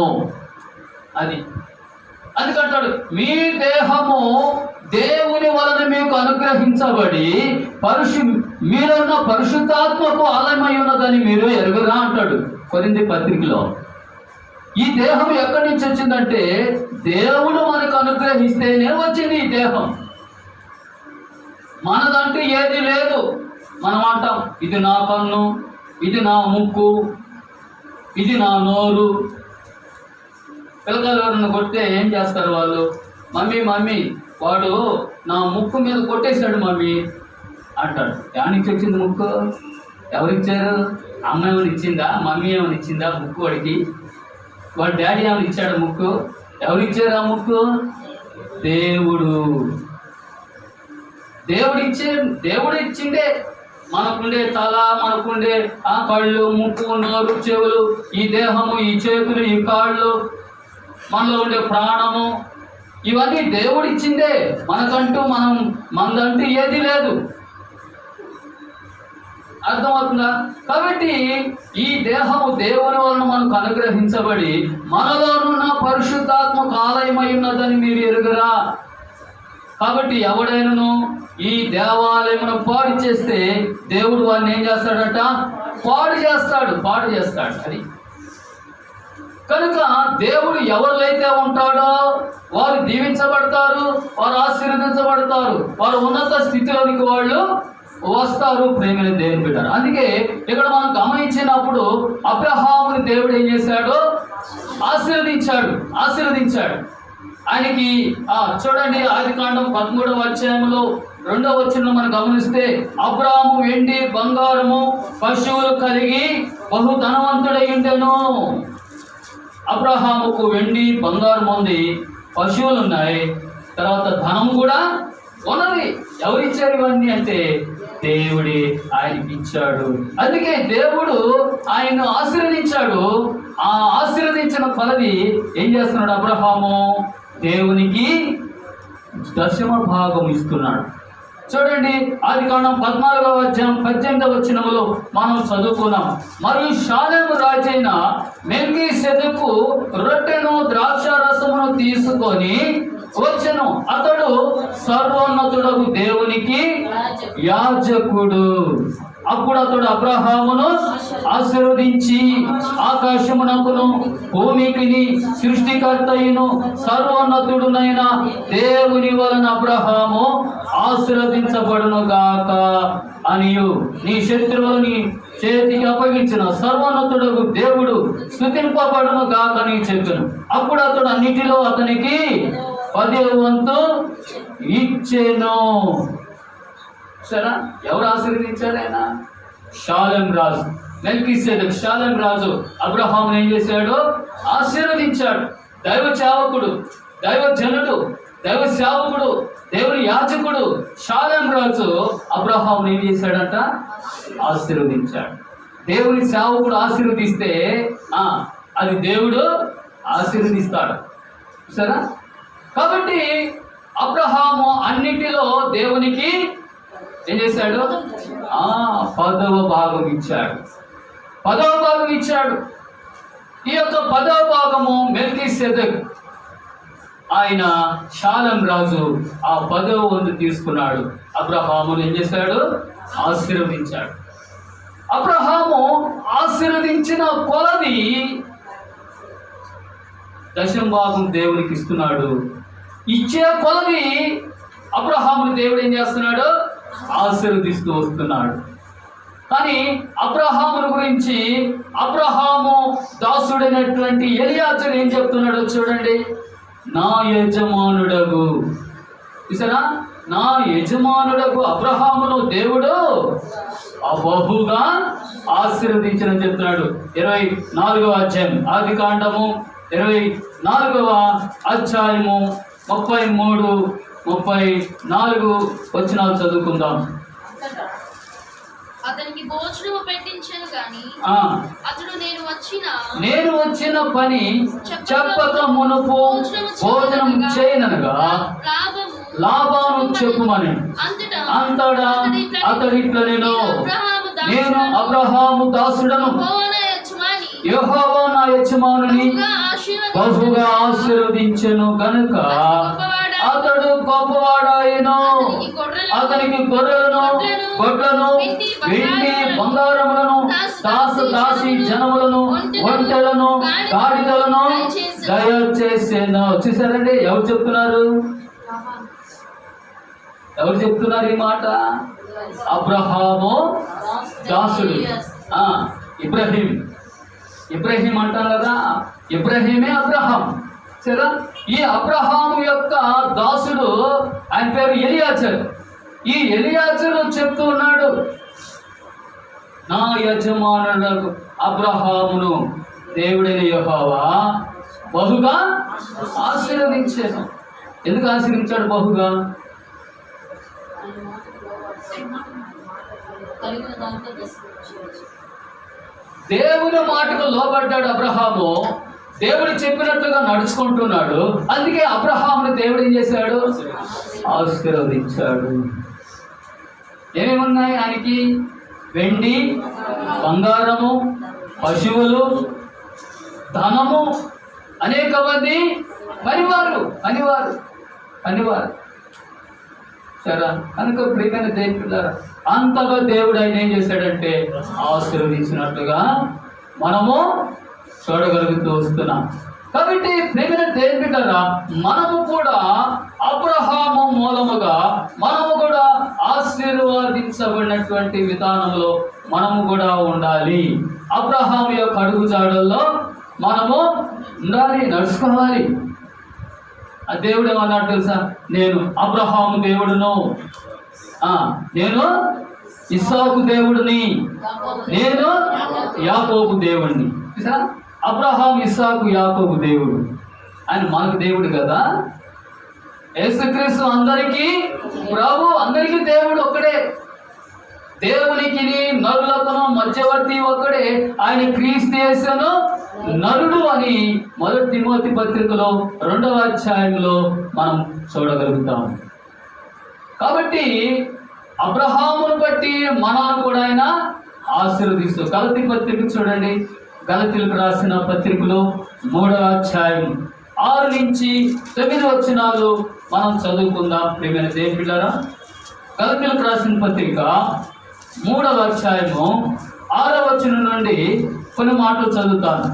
అందుకంటాడు, మీ దేహము దేవుని వలన మీకు అనుగ్రహించబడి మీరున్న పరిశుద్ధాత్మకు ఆలయమై ఉన్నదని మీరు ఎరుగురా అంటాడు కొరింథీ పత్రికలో. ఈ దేహం ఎక్కడి నుంచి వచ్చిందంటే దేవుడు మనకు అనుగ్రహిస్తేనే వచ్చింది ఈ దేహం. మనదంటూ ఏది లేదు. మనం అంటాం, ఇది నా కన్ను, ఇది నా ముక్కు, ఇది నా నోరు. పిల్లకాయలు ఎవరన్నా కొడితే ఏం చేస్తారు వాళ్ళు? మమ్మీ వాడు నా ముక్కు మీద కొట్టేశాడు మమ్మీ అంటాడు. ఎవరికి వచ్చింది ముక్కు? ఎవరిచ్చారు? అమ్మ ఏమైనా ఇచ్చిందా? మమ్మీ ఏమైనా ఇచ్చిందా ముక్కు వాడికి? వాడి డాడీ ఏమైనా ఇచ్చాడు ముక్కు? ఎవరిచ్చారు ఆ ముక్కు? దేవుడు ఇచ్చిందే. మనకుండే తల, మనకుండే ఆ కళ్ళు, ముక్కు, నోరు, చెవులు, ఈ దేహము, ఈ చేతులు, ఈ కాళ్ళు, మనలో ఉండే ప్రాణము, ఇవన్నీ దేవుడు ఇచ్చిందే. మనదంటూ ఏది లేదు. అర్థమవుతుందా? కాబట్టి ఈ దేహము దేవుని వలన మనకు అనుగ్రహించబడి మనలోనున్న పరిశుద్ధాత్మకు ఆలయమై ఉన్నదని మీరు ఎరుగరా. కాబట్టి ఎవడైనాను ఈ దేవాలయమును పాడు చేస్తే దేవుడు వాడిని ఏం చేస్తాడట? పాడు చేస్తాడు. అది కనుక దేవుడు ఎవరిలైతే ఉంటాడో వారు దీవించబడతారు, వారు ఆశీర్వదించబడతారు, వారు ఉన్నత స్థితిలోనికి వాళ్ళు వస్తారు. ప్రేమైన దేవుని బిడ్డలు, అందుకే ఇక్కడ మనం గమనించినప్పుడు అబ్రహాముని దేవుడు ఏం చేశాడు? ఆశీర్వదించాడు. ఆయనకి చూడండి, ఆదికాండం 13వ అధ్యాయంలో 2వ వచనంలో మనం గమనిస్తే, అబ్రాహాము వెండి బంగారము పశువులు కలిగి బహు ధనవంతుడై ఉండెను. అబ్రహాముకు వెండి బంగారం ఉంది, పశువులు ఉన్నాయి, తర్వాత ధనం కూడా ఉన్నది. ఎవరిచ్చారు ఇవన్నీ అంటే దేవుడే ఆయనకి ఇచ్చాడు. అందుకే దేవుడు ఆయన ఆశీర్వదించాడు. ఆ ఆశీర్వదించిన ఫలది ఏం చేస్తున్నాడు? అబ్రహాము దేవునికి 10వ భాగం ఇస్తున్నాడు. చూడండి, ఆదికాండం 14వ అధ్యాయం 18వ వచనములో మనం చదువుకున్నాం. మరియు షాలేము రాజైన మెల్కీసెదెకు రొట్టెను ద్రాక్ష రసమును తీసుకొని వచ్చెను. అతడు సర్వోన్నతుడగు దేవునికి యాజకుడు. అప్పుడు అతడు అబ్రహామును ఆశీర్వదించి ఆకాశమునకును భూమికిని సృష్టికర్తయును సర్వోన్నతుడునైన దేవుని వలన అబ్రహాము ఆశీర్వదించబడును గాక అనియు నీ శత్రువుని చేతికి అప్పగించిన సర్వోన్నతుడగు దేవుడు స్తుతింపబడును గాక అని చెప్పాను. అప్పుడు అతడు అన్నిటిలో అతనికి 10వ వంతు ఇచ్చెను. సరే, ఎవరు ఆశీర్వదించారు? ఆయన షాలేం రాజు, మెల్కీసెదెకు. షాలేం రాజు అబ్రహామును ఏం చేశాడు? ఆశీర్వదించాడు. దైవ సేవకుడు, దైవజనుడు, దైవ సేవకుడు, దేవుని యాజకుడు షాలేం రాజు అబ్రహామును ఏం చేశాడంట? ఆశీర్వదించాడు. దేవుని సేవకుడు ఆశీర్వదిస్తే అది దేవుడు ఆశీర్వదిస్తాడు. సరే, కాబట్టి అబ్రహాము అన్నిటిలో దేవునికి ఏం చేశాడు? 10వ భాగం ఇచ్చాడు. 10వ భాగం ఇచ్చాడు. ఈ యొక్క 10వ భాగము మెల్కీసెదెక్, ఆయన షాలెం రాజు ఆ 10వ వంతు తీసుకున్నాడు. అబ్రహామును ఏం చేశాడు? ఆశీర్వదించాడు. అబ్రహాము ఆశీర్వదించిన కొలది దశమ భాగం దేవునికి ఇస్తున్నాడు. ఇచ్చే కొలది అబ్రహాముని దేవుడు ఏం చేస్తున్నాడు? ఆశీర్వదిస్తూ వస్తున్నాడు. కానీ అబ్రహాముని గురించి అబ్రహాము దాసుడైనటువంటి ఎలియాజరు ఏం చెప్తున్నాడో చూడండి. నా యజమానుడగు, చూసారా, నా యజమానుడగు అబ్రహామును దేవుడు బహుగా ఆశీర్వదించని చెప్తున్నాడు. 24వ అధ్యాయం, ఆది కాండము 24వ అధ్యాయము 33, 34 వచనాలు చదువుకుందాం. అతనికి భోజనము పెట్టించను గాని అతడు నేను వచ్చిన పని చెప్పక మునుపు భోజనం చేయనగా లాభాను చెప్పుమని అంతటా అతడిట్ల నేను అబ్రహాము దాసుడను, యెహోవా నా యజమానుని బహుగా ఆశీర్వదించెను కనుక అతడు గొప్పవాడాయను. అతనికి గొర్రెలను, గొడ్లను, వెండి బంగారములను, దాసి జనములను, ఒంటెలను, గాడిదలను దయచేసెను. చూసారండి, ఎవరు చెప్తున్నారు? ఎవరు చెప్తున్నారు ఈ మాట? అబ్రహాము దాసుడు. ఇబ్రహీం అంటాం కదా, ఇబ్రహీమే అబ్రహాం. సరే, ఈ అబ్రహాము యొక్క దాసుడు, ఆయన పేరు ఎలియాజరు. ఈ ఎలియాజరు చెప్తూ ఉన్నాడు, నా యజమానుడు అబ్రహామును దేవుడైన యెహోవా బహుగా ఆశీర్వదించాను. ఎందుకు ఆశీర్వదించాడు బహుగా? దేవుని మాటకు లోబడ్డాడు అబ్రహాము. దేవుడు చెప్పినట్లుగా నడుచుకుంటున్నాడు. అందుకే అబ్రహాముని దేవుడు ఏం చేశాడు? ఆశీర్వదించాడు. ఏమేమున్నాయి ఆయనకి? వెండి, బంగారము, పశువులు, ధనము, అనేక మంది పనివారు. సరే, కనుక ప్రియమైన దేవుడు అంతగా దేవుడు ఆయన ఏం చేశాడంటే ఆశీర్వదించినట్లుగా మనము చూడగలుగుతూ వస్తున్నాం. కాబట్టి ప్రియమైన దేవుడు మనము కూడా అబ్రహాము మూలముగా మనము కూడా ఆశీర్వదించబడినటువంటి విధానంలో మనము కూడా ఉండాలి. అబ్రహాము యొక్క అడుగుజాడల్లో మనము ఉండాలి, నడుచుకోవాలి. ఆ దేవుడు ఏమన్నాడు తెలుసా? నేను అబ్రహాము దేవుడును, నేను ఇస్సాకు దేవుడిని, నేను యాకోబు దేవుడిని. అబ్రహాం, ఇస్సాకు, యాకోబు దేవుడు. ఆయన మనకు దేవుడు కదా. యేసుక్రీస్తు అందరికీ ప్రభు, అందరికీ దేవుడు ఒక్కడే. దేవునికి నరులకును మధ్యవర్తి ఒక్కడే. ఆయన క్రీస్తు యేసును నరుడు అని 1 తిమోతి పత్రికలో 2వ అధ్యాయంలో మనం చూడగలుగుతాం. కాబట్టి అబ్రహామును బట్టి మనల్ని కూడా ఆయన ఆశీర్వదిస్తూ, గలతీ పత్రిక చూడండి, గలతీలకు రాసిన పత్రికలో 3వ అధ్యాయం 6 నుంచి 9 వచనాలు మనం చదువుకుందాం. ప్రియమైన దేవుని బిడ్డలారా, గలతీలకు రాసిన పత్రిక 3వ అధ్యాయము 6వ వచనం నుండి కొన్ని మాటలు చదువుతాను.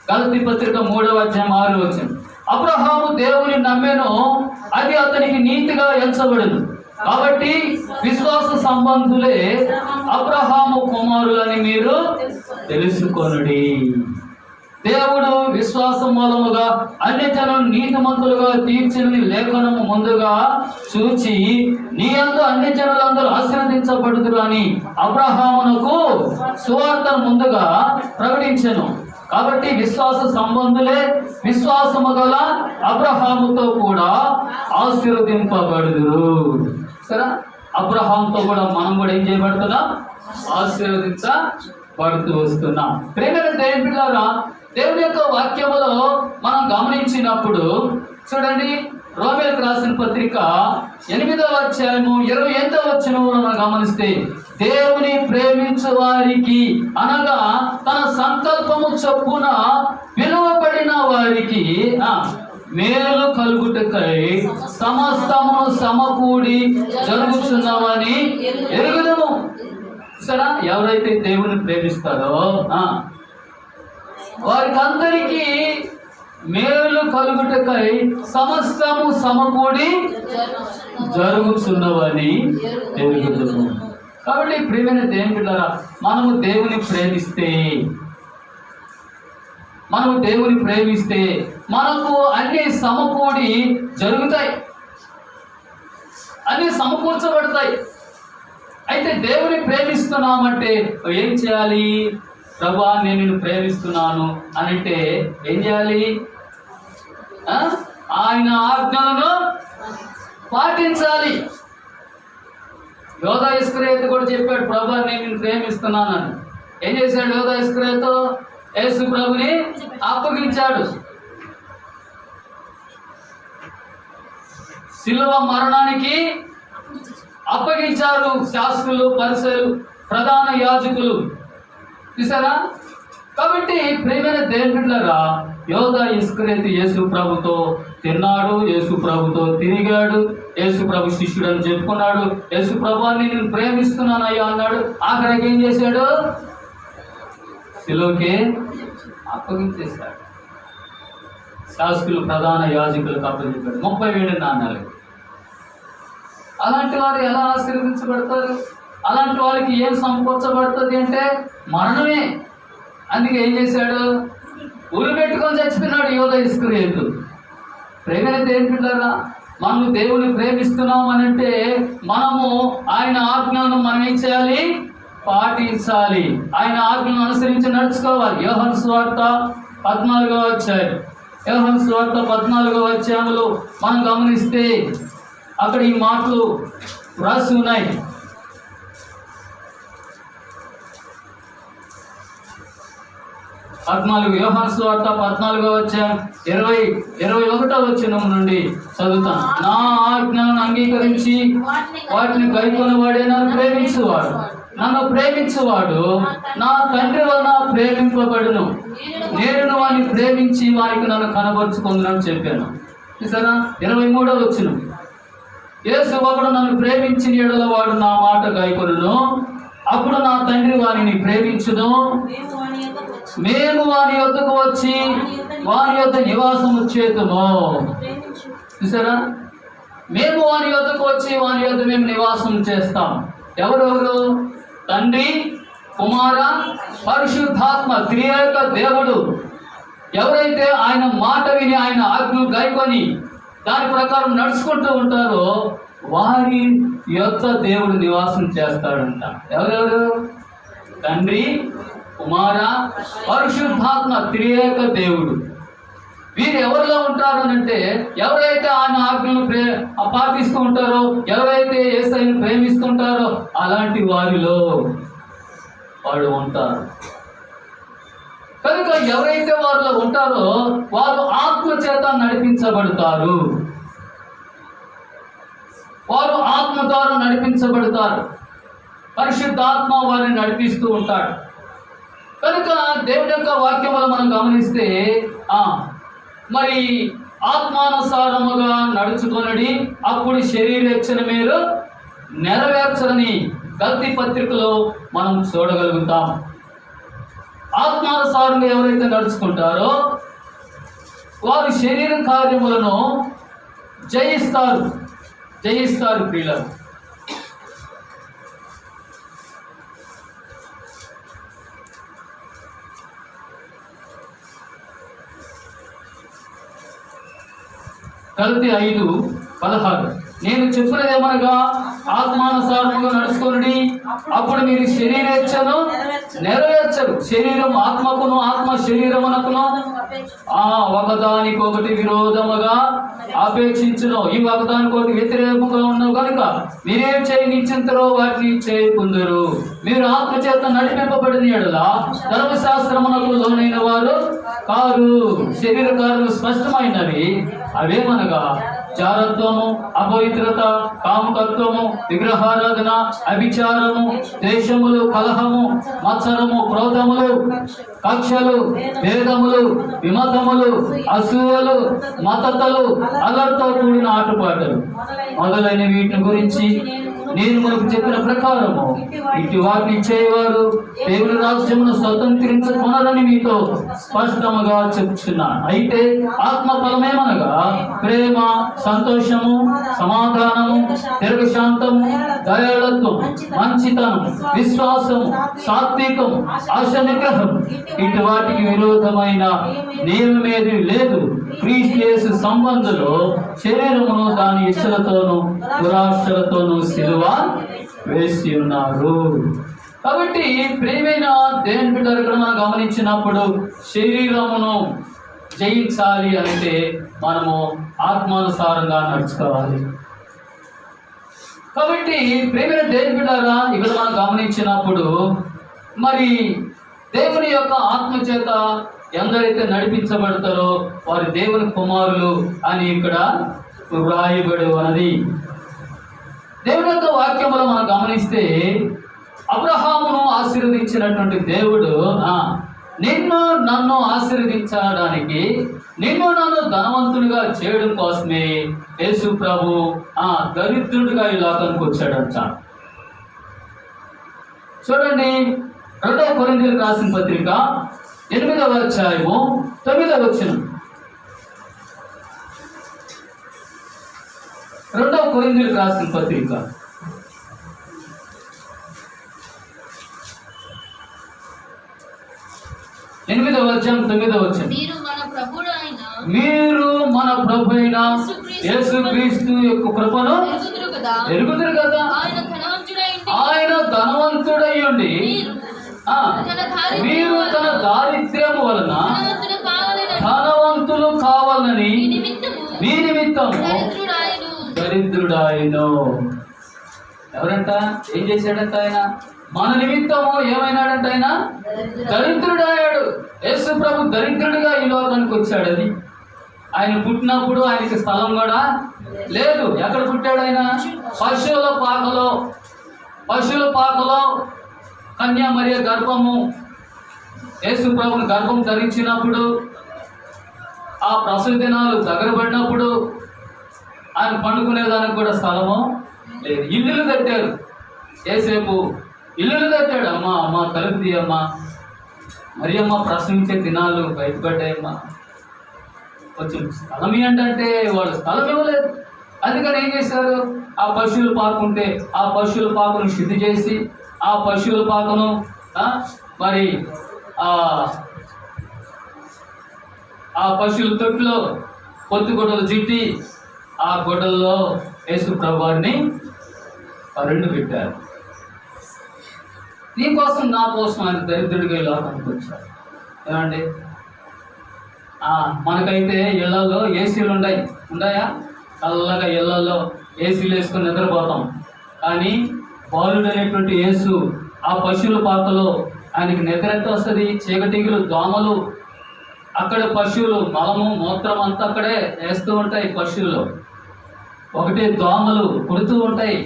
గలతీ పత్రిక 3వ అధ్యాయం 6వ వచనం. అబ్రహాము దేవుని నమ్మెను, అది అతనికి నీతిగా ఎంచబడెను. కాబట్టి విశ్వాస సంబంధులే అబ్రహాము కుమారులని మీరు తెలుసుకొనుడి. దేవుడు విశ్వాసం మూలముగా అన్ని జనం నీతిమంతులుగా తీర్చిన లేఖనము ముందుగా చూచి నీ యందు అన్ని జనులందరూ ఆశీర్వదించబడుదురు అని అబ్రహామునకు సువార్తను ముందుగా ప్రకటించెను. కాబట్టి విశ్వాస సంబంధులే విశ్వాసము గల అబ్రహాముతో కూడా ఆశీర్వదింపబడుదురు. సరే, అబ్రహాంతో కూడా మనం కూడా ఏం చేయబడుతున్నాం? ఆశీర్వదించబడుతూ వస్తున్నాం. ప్రియమైన దేవుని బిడ్డలారా, దేవుని యొక్క వాక్యములో మనం గమనించినప్పుడు చూడండి, రోమేలకు రాసిన పత్రిక 8వ అధ్యాయము 28వ వచనంలో మనం గమనిస్తే, దేవుని ప్రేమించు వారికి అనగా తన సంకల్పము చొప్పున పిలువబడిన వారికి మేలు కలుగుటకై సమస్తము సమకూడి జరుగుతున్నవని ఎరుగుదము. సరే, ఎవరైతే దేవుని ప్రేమిస్తారో వారికి అందరికీ మేలు కలుగుటకై సమస్తము సమకూడి జరుగుతున్నవని ఎరుగుదము. కాబట్టి ప్రియమైన దేవుని బిడ్డలారా, మనము దేవుని ప్రేమిస్తే మనకు అన్ని సమకూడి జరుగుతాయి, అన్ని సమకూర్చబడతాయి. అయితే దేవుని ప్రేమిస్తున్నామంటే ఏం చేయాలి? ప్రభువా, నేను నిన్ను ప్రేమిస్తున్నాను అని అంటే ఏం చేయాలి? ఆయన ఆజ్ఞలను పాటించాలి. యోధా ఇస్కరియోతు కూడా చెప్పాడు, ప్రభువా నేను నిన్ను ప్రేమిస్తున్నానని. ఏం చేశాడు యోధా ఇస్కరియోతు? యేసు ప్రభుని అప్పగించాడు. శిలువ మరణానికి అప్పగించారు శాస్త్రులు, పరిసరులు, ప్రధాన యాజకులు. చూసారా? కాబట్టి ప్రియమైన దేవుని బిడ్డలారా, యోధా ఇస్కరియోతు యేసు ప్రభుతో తిన్నాడు, యేసు ప్రభుతో తిరిగాడు, యేసు ప్రభు శిష్యుడు అని చెప్పుకున్నాడు. యేసు ప్రభువాన్ని నేను ప్రేమిస్తున్నానయ్యా అన్నాడు. ఆఖరికి ఏం చేశాడు? శిలువకి అప్పగించేశాడు. శాస్త్రులు, ప్రధాన యాజకులకు అప్పగించాడు 30,000 నాణ్యాలు. అలాంటి వారు ఎలా ఆశీర్వదించబడతారు? అలాంటి వాళ్ళకి ఏం సమకూర్చబడుతుంది అంటే మరణమే. అందుకే ఏం చేశాడు? ఉరి పెట్టుకొని చచ్చిపోయినాడు యోధా ఇస్కరియోతు. ప్రేమైన దేవుని బిడ్డలారా, మనము దేవుని ప్రేమిస్తున్నాం అనంటే మనము ఆయన ఆజ్ఞలను మనం ఏం చేయాలి? పాటించాలి. ఆయన ఆజ్ఞలను అనుసరించి నడుచుకోవాలి. యోహాను సువార్త 14వ అధ్యాయం, యోహాను సువార్త 14వ అధ్యాయంలో మనం గమనిస్తే అక్కడ ఈ మాటలు రాసి ఉన్నాయి. యోహాను సువార్త 14వ అధ్యాయం 21వ వచనం నుండి చదువుతాను. నా ఆజ్ఞలను అంగీకరించి వాటిని గైకొనవాడే నన్ను ప్రేమించువాడు నా తండ్రి వలన ప్రేమింపబడును, నేను వాడిని ప్రేమించి వారికి నన్ను కనబరుచుకుందని చెప్పాను. చూసారా? 23వ వచనం, యేసు ఒకడు నన్ను ప్రేమించిన యెడల వాడు నా మాట గైకొనును, అప్పుడు నా తండ్రి వారిని ప్రేమించును, మేము వారి యొద్దకు వచ్చి వారి యొద్ద నివాసము చేతుము. చూసారా? మేము వారి యొద్దకు వచ్చి వారి యొద్ద మేము నివాసం చేస్తాం. ఎవరెవరు? తండ్రి, కుమార, పరిశుద్ధాత్మ, త్రియేక దేవుడు. ఎవరైతే ఆయన మాట విని ఆయన ఆజ్ఞలు గైకొని దాని ప్రకారం నడుచుకుంటూ ఉంటారో వారి యొక్క దేవుడు నివాసం చేస్తాడంట. ఎవరెవరు? తండ్రి, కుమార, పరిశుద్ధాత్మ, త్రియేక దేవుడు. వీరు ఎవరిలో ఉంటారు అంటే ఎవరైతే ఆయన ఆజ్ఞలను పాటిస్తూ ఉంటారో, ఎవరైతే యేసయ్యను ప్రేమిస్తుంటారో అలాంటి వారిలో వాడు ఉంటారు. కనుక ఎవరైతే వారిలో ఉంటారో వారు ఆత్మ చేత నడిపించబడతారు. వారు ఆత్మ ద్వారా నడిపించబడతారు. పరిశుద్ధాత్మ వారిని నడిపిస్తూ ఉంటాడు. కనుక దేవుని యొక్క వాక్యములు మనం గమనిస్తే మరి ఆత్మానుసారముగా నడుచుకొనడి, అప్పుడు శరీరేచ్ఛను మీరు నెరవేర్చరని గల్తీ పత్రికలో మనం చూడగలుగుతాం. ఆత్మానుసారంగా ఎవరైతే నడుచుకుంటారో వారు శరీర కార్యములను జయిస్తారు ప్రియులారా. గలతీ 5:16, నేను చెప్పినదేమనగా ఆత్మానుసారముగా నడుచుకొనుడి, అప్పుడు మీరు శరీరేచ్ఛను నెరవేర్చరు. శరీరం ఆత్మకును, ఆత్మ శరీరమునకును ఒకదానికొకటి విరోధముగా అపేక్షించును. ఈ ఒకదానికొకటి వ్యతిరేకంగా ఉన్నవి కనుక మీరేం చేయనిచ్చింతరో వాటిని చేయకుందరు. మీరు ఆత్మచేత నడిపింపబడిన యెడల ధర్మశాస్త్రమునకు లోనైన వారు కారు. శరీర కార్యములు స్పష్టమైనవి. అవేమనగా జారత్వము, అపవిత్రత, కాముకత్వము, విగ్రహారాధన, అభిచారము, ద్వేషములు, కలహము, మత్సరము, క్రోధములు, కక్షలు, భేదములు, విమతములు, అసూయలు, మతతలు, అల్లరితో కూడిన ఆటపాటలు మొదలైన వీటిని గురించి నేను మనకు చెప్పిన ప్రకారము ఇటు వాటిని చేయవారు దేవుని రాజ్యమును స్వతంత్రించుకొనరని మీతో స్పష్టముగా చెప్తున్నాను. అయితే ఆత్మ ఫలమేమనగా ప్రేమ, సంతోషము, సమాధానము, దీర్ఘశాంతము, దయాళత్వం, మంచితనం, విశ్వాసము, సాత్వికము, ఆశ నిగ్రహం. ఇటు వాటికి విరోధమైన నియమమేది లేదు. క్రీస్తు యేసు సంబంధులు శరీరమును దాని ఇచ్చలతోనూ దురాశలతోనూ సిలువ వేసి ఉన్నారు. కాబట్టి ప్రియమైన దేవుని బిడ్డలు ఇక్కడ మనం గమనించినప్పుడు శరీరమును జయించాలి అంటే మనము ఆత్మానుసారంగా నడుచుకోవాలి. కాబట్టి ప్రియమైన దేవుని బిడ్డలారా ఇక్కడ మనం గమనించినప్పుడు మరి దేవుని యొక్క ఆత్మ చేత ఎందరైతే నడిపించబడతారో వారి దేవుని కుమారులు అని ఇక్కడ వ్రాయబడి ఉన్నది. దేవుని యొక్క వాక్యములో మనం గమనిస్తే అబ్రహామును ఆశీర్వదించినటువంటి దేవుడు నిన్ను నన్ను ఆశీర్వదించడానికి, నిన్ను నన్ను ధనవంతుడిగా చేయడం కోసమే యేసు ప్రభు దరిద్రుడిగా ఈ లోకానికి వచ్చాడంట. చూడండి, 2 కొరింథీయులకు రాసిన పత్రిక 8వ అధ్యాయము 9వ వచనం. 2 కొరింథీయులకు రాసిన పత్రిక 8వ అధ్యాయం 9వ వచనం. మీరు మన ప్రభు అయిన యేసుక్రీస్తు యొక్క కృపను ఎరుగుదురు కదా. ఆయన ధనవంతుడయ్యుండి మీరు తన దారిద్ర్యము వలన ధనవంతులు కావాలని మీ నిమిత్తము దరిద్రుడాయను. ఎవరంట? ఏం చేశాడంట ఆయన? మన నిమిత్తము ఏమైనాడంట? ఆయన దరిద్రుడాయాడు. యేసు ప్రభు దరిద్రుడిగా ఈ లోకానికి వచ్చాడు. అది ఆయన పుట్టినప్పుడు ఆయనకి స్థలం కూడా లేదు. ఎక్కడ పుట్టాడు ఆయన? పశువుల పాకలో కన్యా మరియ గర్భము, యేసు ప్రభుని గర్భం ధరించినప్పుడు ఆ ప్రసవ దినాలు దగ్గర పడినప్పుడు ఆయన పండుకునేదానికి కూడా స్థలము లేదు. ఇల్లులు కట్టారు. ఏసేపు ఇల్లులు కట్టాడు. అమ్మ తలుపు తీయమ్మా, మరి అమ్మ ప్రసవించే దినాలు బయటపడ్డాయమ్మా, కొంచెం స్థలం ఏంటంటే వాళ్ళు స్థలం ఇవ్వలేదు. అందుకని ఏం చేశారు? ఆ పశువుల పాకు ఉంటే ఆ పశువుల పాకును శుద్ధి చేసి ఆ పశువుల పాకను మరి ఆ పశువుల తొట్టులో పొత్తు గొడ్డలు చుట్టి ఆ గొడ్డల్లో యేసు ప్రభువారిని రెండు పెట్టారు. నీకోసం నా కోసం ఆయన దరిద్రుడిగా లోకానికి వచ్చారు. ఏమండి, మనకైతే ఇళ్లలో ఏసీలు ఉన్నాయా? చల్లగా ఇళ్లలో ఏసీలు వేసుకొని నిద్రపోతాం. కానీ బాలుడు అనేటువంటి యేసు ఆ పశువుల పాకలో ఆయనకి నిద్ర ఎంత వస్తుంది? చీకటిగులు, దోమలు, అక్కడ పశువులు మలము మూత్రం అంతా అక్కడే వేస్తూ ఉంటాయి. పశువుల్లో ఒకటే దోమలు కొడుతూ ఉంటాయి.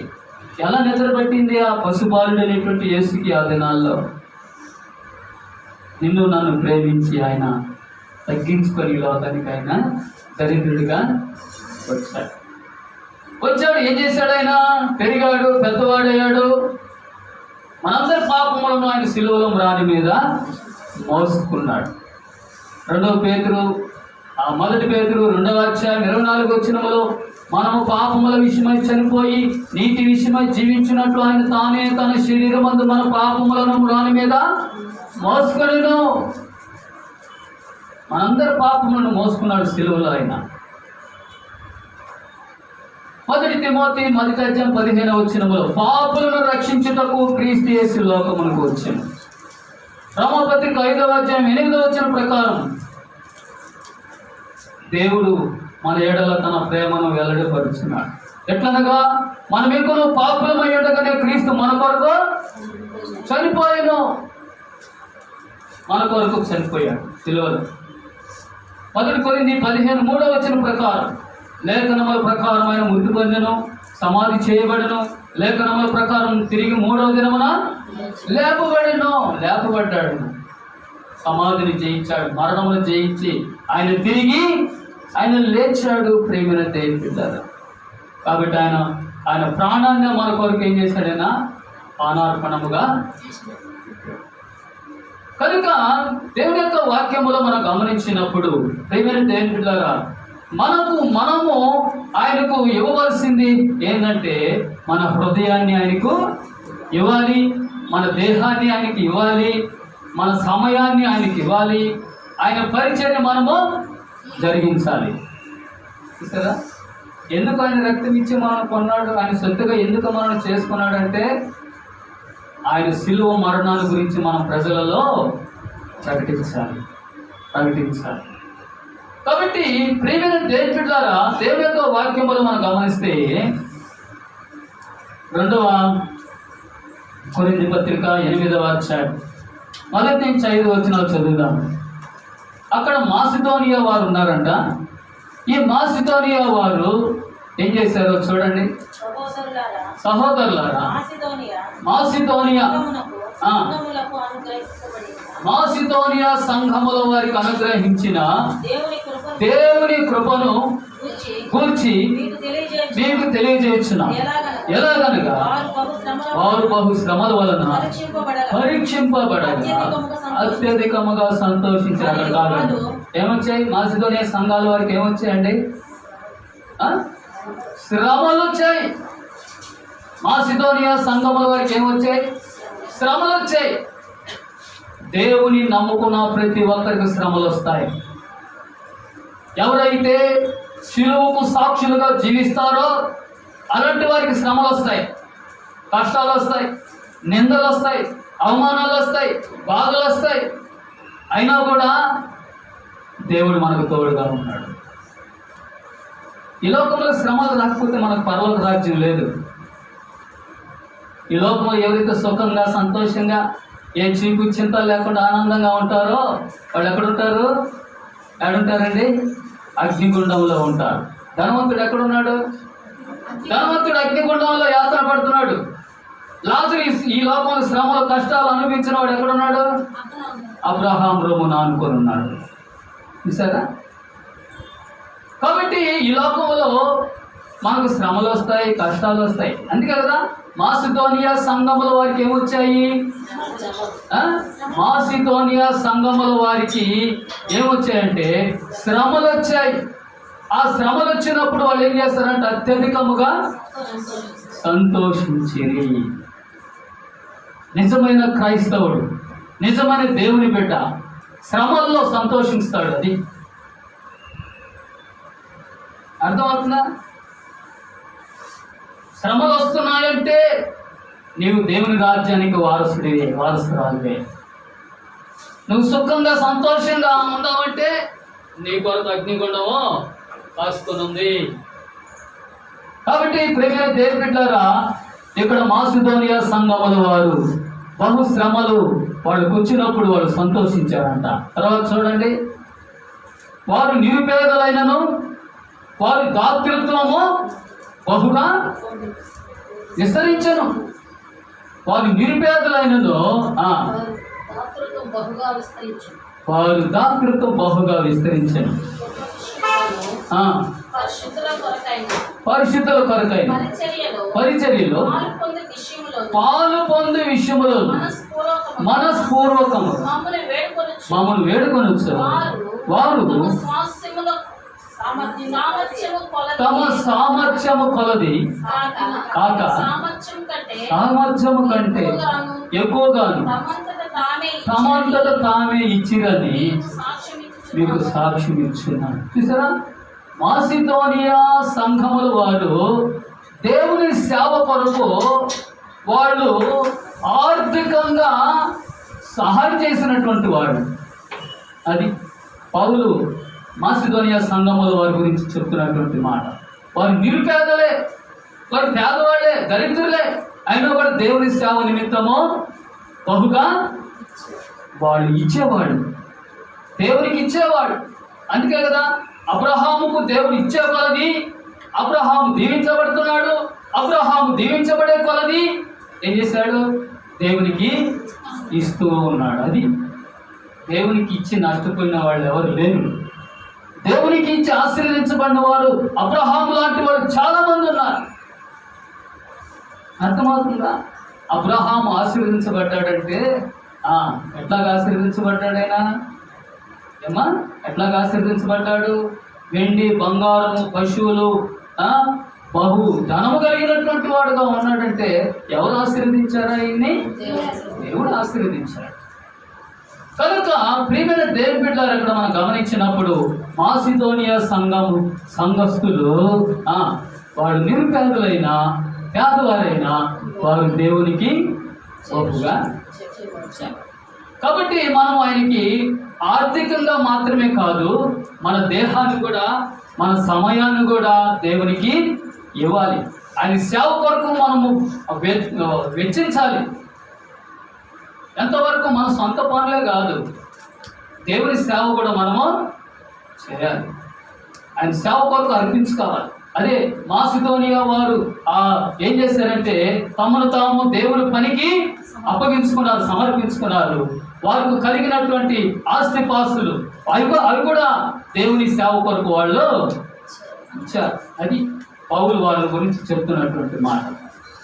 ఎలా నిద్ర పట్టింది ఆ పశుబాలుడు అనేటువంటి యేసుకి ఆ దినాల్లో? నిన్ను నన్ను ప్రేమించి ఆయన తగ్గించుకొని లోకానికి ఆయన దరిద్రుడిగా వచ్చాడు. ఏం చేశాడు? ఆయన పెరిగాడు, పెద్దవాడయ్యాడు. మనందరి పాపములను ఆయన శిలువలో రాణి మీద మోసుకున్నాడు. 1 పేతురు 2వ అధ్యాయం 24వ వచనములో మనము పాపముల విషయమై చనిపోయి నీతి విషయమై జీవించినట్లు ఆయన తానే తన శరీరమందు మన పాపములను రాణి మీద మోసుకొనెను. మనందరి పాపములను మోసుకున్నాడు శిలువలో ఆయన. 1 తిమోతి 1వ అధ్యాయం 15వ వచనములో పాపులను రక్షించుటకు క్రీస్తు యేసు లోకమునకు వచ్చెను. రోమాపత్రిక 5వ అధ్యాయం 8వ వచనం ప్రకారం దేవుడు మన ఏడల తన ప్రేమను వెల్లడిపరుచున్నాడు. ఎట్లనగా మనం ఎక్కువ పాపులమై ఉండగానే క్రీస్తు మన కొరకు చనిపోయాను. మన కొరకు చనిపోయాడు శిలువలో. 1 కొరింథీ 15:3వ వచనం ప్రకారం లేఖనముల ప్రకారం ఆయన మృతి పొందెను, సమాధి చేయబడను, లేఖనముల ప్రకారం తిరిగి 3వ దినమున లేపబడ్డాడు. సమాధిని జయించాడు, మరణమును జయించి ఆయన లేచాడు. ప్రేమైన దేవుని బిడ్డలారా, కాబట్టి ఆయన ప్రాణాన్ని మన కొరకు ఏం చేశాడైనా పానార్పణముగా. కనుక దేవుని యొక్క వాక్యములో మనం గమనించినప్పుడు ప్రేమైన దేవుని బిడ్డలారా, మనము ఆయనకు ఇవ్వవలసింది ఏంటంటే మన హృదయాన్ని ఆయనకు ఇవ్వాలి, మన దేహాన్ని ఆయనకి ఇవ్వాలి, మన సమయాన్ని ఆయనకి ఇవ్వాలి, ఆయన పరిచర్య మనము జరిగించాలి. చూసారా, ఎందుకు ఆయన రక్తం ఇచ్చి మనం కొన్నాడు, ఆయన సొత్తుగా ఎందుకు మనం చేసుకున్నాడు అంటే ఆయన శిలువ మరణాల గురించి మనం ప్రజలలో ప్రకటించాలి. కాబట్టి ప్రియమైన దేవుని బిడ్డలారా, దేవుని యొక్క వాక్యములు మనం గమనిస్తే 2వ కొరింథీ పత్రిక 8వ అధ్యాయం 1-5 చదువుదాం. అక్కడ మాసిదోనియా వారు ఉన్నారంట. ఈ మాసిదోనియా వారు ఏం చేశారో చూడండి. సహోదరులారా, మాసిదోనియా సంఘముల వారికి అనుగ్రహించిన దేవుని కృపను గూర్చి మీకు తెలియజేయుచున్నా. ఎలాగనగా వారు బహు శ్రమల వలన పరీక్షింపబడగా అత్యధికముగా సంతోషించారు. అక్కడ కాదు ఏమొచ్చాయి, మాసిదోనియా సంఘాల వారికి ఏమొచ్చాయండి? శ్రమలు వచ్చాయి. మాసిదోనియా సంఘముల వారికి ఏమొచ్చాయి? శ్రమలు వచ్చాయి. దేవుని నమ్ముకున్న ప్రతి ఒక్కరికి శ్రమలు వస్తాయి. ఎవరైతే శిలువకు సాక్షులుగా జీవిస్తారో అలాంటి వారికి శ్రమలు వస్తాయి, కష్టాలు వస్తాయి, నిందలు వస్తాయి, అవమానాలు వస్తాయి, బాధలు వస్తాయి. అయినా కూడా దేవుడు మనకు తోడుగా ఉన్నాడు. ఈ లోకంలో శ్రమలు రాకపోతే మనకు పరలోక రాజ్యం లేదు. ఈ లోకంలో ఎవరైతే సుఖంగా సంతోషంగా ఏ చీకు చింత లేకుండా ఆనందంగా ఉంటారో వాళ్ళు ఎక్కడుంటారండి? అగ్నిగుండంలో ఉంటారు. ధనవంతుడు ఎక్కడున్నాడు? ధనవంతుడు అగ్నిగుండంలో యాత్ర పడుతున్నాడు. లాజరు ఈ లోకంలో శ్రమలు కష్టాలు అనుభవించిన వాడు ఎక్కడున్నాడు? అబ్రహాం రొమ్మున ఆనుకొని ఉన్నాడు. చూసారా? కాబట్టి ఈ లోకంలో మనకు శ్రమలు వస్తాయి, కష్టాలు వస్తాయి. అందుకే కదా మాసిదోనియా సంఘముల వారికి ఏమొచ్చాయి? మాసిదోనియా సంఘముల వారికి ఏమొచ్చాయంటే శ్రమలు వచ్చాయి. ఆ శ్రమలు వచ్చినప్పుడు వాళ్ళు ఏం చేస్తారంటే అత్యధికముగా సంతోషించిరి. నిజమైన క్రైస్తవుడు, నిజమైన దేవుని బిడ్డ శ్రమల్లో సంతోషిస్తాడు. అది అర్థమవుతుందా? శ్రమలు వస్తున్నాయంటే నీవు దేవుని రాజ్యానికి వారసురాలివే. నువ్వు సుఖంగా సంతోషంగా ఉన్నావంటే నీ కొరకు అగ్నిగుండము కాసుకొని ఉంది. కాబట్టి ప్రియమైన దేవుని బిడ్డలారా, ఇక్కడ మాసిదోనియా సంఘముల వారు బహు శ్రమలు వాళ్ళకు వచ్చినప్పుడు వాళ్ళు సంతోషించారంట. తర్వాత చూడండి, వారు నిరుపేదలైనను వారి దాతృత్వము బహుగా విస్తరించను. వారు నిరుపేదలైనను వారు దాతృత్వం బహుగా విస్తరించను. పరిశుద్ధుల కొరకైన పరిచర్యలో పాలు పొందు విషయములో మనస్పూర్వకము మమ్మల్ని వేడుకొని వారు తమ సామర్థ్యము కొలది కాక సామర్థ్యము కంటే ఎక్కువగాను తమంతట తామే ఇచ్చిరని మీకు సాక్ష్యం ఇచ్చున్నాను. చూసారా, మాసిదోనియా సంఘముల వారు దేవుని సేవ కొరకు వాళ్ళు ఆర్థికంగా సహాయం చేసినటువంటి వాడు. అది పౌలు మాసిదోనియా సంఘముల వారి గురించి చెప్తున్నటువంటి మాట. వారు నిరుపేదలే, వారు పేదవాళ్ళే, దరిద్రులే, అయినా కూడా దేవుని సేవ నిమిత్తము బహుగా వాళ్ళు ఇచ్చేవాడు, దేవునికి ఇచ్చేవాడు. అందుకే కదా అబ్రహాముకు దేవుడు ఇచ్చే కొలది అబ్రహాము దీవించబడుతున్నాడు. అబ్రహాము దీవించబడే కొలది ఏం చేశాడు? దేవునికి ఇస్తూ ఉన్నాడు. అది దేవునికి ఇచ్చి నష్టపోయిన వాళ్ళు ఎవరు లేరు. దేవునికి ఇచ్చి ఆశీర్వదించబడిన వారు అబ్రహాము లాంటి వారు చాలా మంది ఉన్నారు. అర్థమవుతుందా? అబ్రహాము ఆశీర్వదించబడ్డాడంటే ఎట్లాగా ఆశీర్వదించబడ్డాడైనా? ఏమా ఎట్లాగా ఆశీర్వదించబడ్డాడు? వెండి, బంగారము, పశువులు, బహు ధనము కలిగినటువంటి వాడుగా ఉన్నాడంటే ఎవరు ఆశీర్వదించారా? ఆయన్ని దేవుడు ఆశీర్వదించాడు. కనుక ప్రియమైన దేవుని బిడ్డలారా, ఇక్కడ మనం గమనించినప్పుడు మాసిదోనియా సంఘస్థులు వాడు నిరుపేదలైనా పేదవారైనా వారు దేవునికి ఒప్పుగా. కాబట్టి మనం ఆయనకి ఆర్థికంగా మాత్రమే కాదు, మన దేహాన్ని కూడా, మన సమయాన్ని కూడా దేవునికి ఇవ్వాలి. ఆయన సేవ కొరకు మనము వెచ్చించాలి. ఎంతవరకు మన సొంత పనులే కాదు, దేవుని సేవ కూడా మనము చేయాలి. ఆయన సేవ కొరకు అర్పించుకోవాలి. అదే మాసిదోనియా వారు ఏం చేశారంటే తమను తాము దేవుని పనికి అప్పగించుకున్నారు, సమర్పించుకున్నారు. వారికి కలిగినటువంటి ఆస్తిపాస్తులు అవి కూడా దేవుని సేవ కొరకు వాళ్ళు ఇచ్చారు. అది పౌలు వాళ్ళ గురించి చెప్తున్నటువంటి మాట.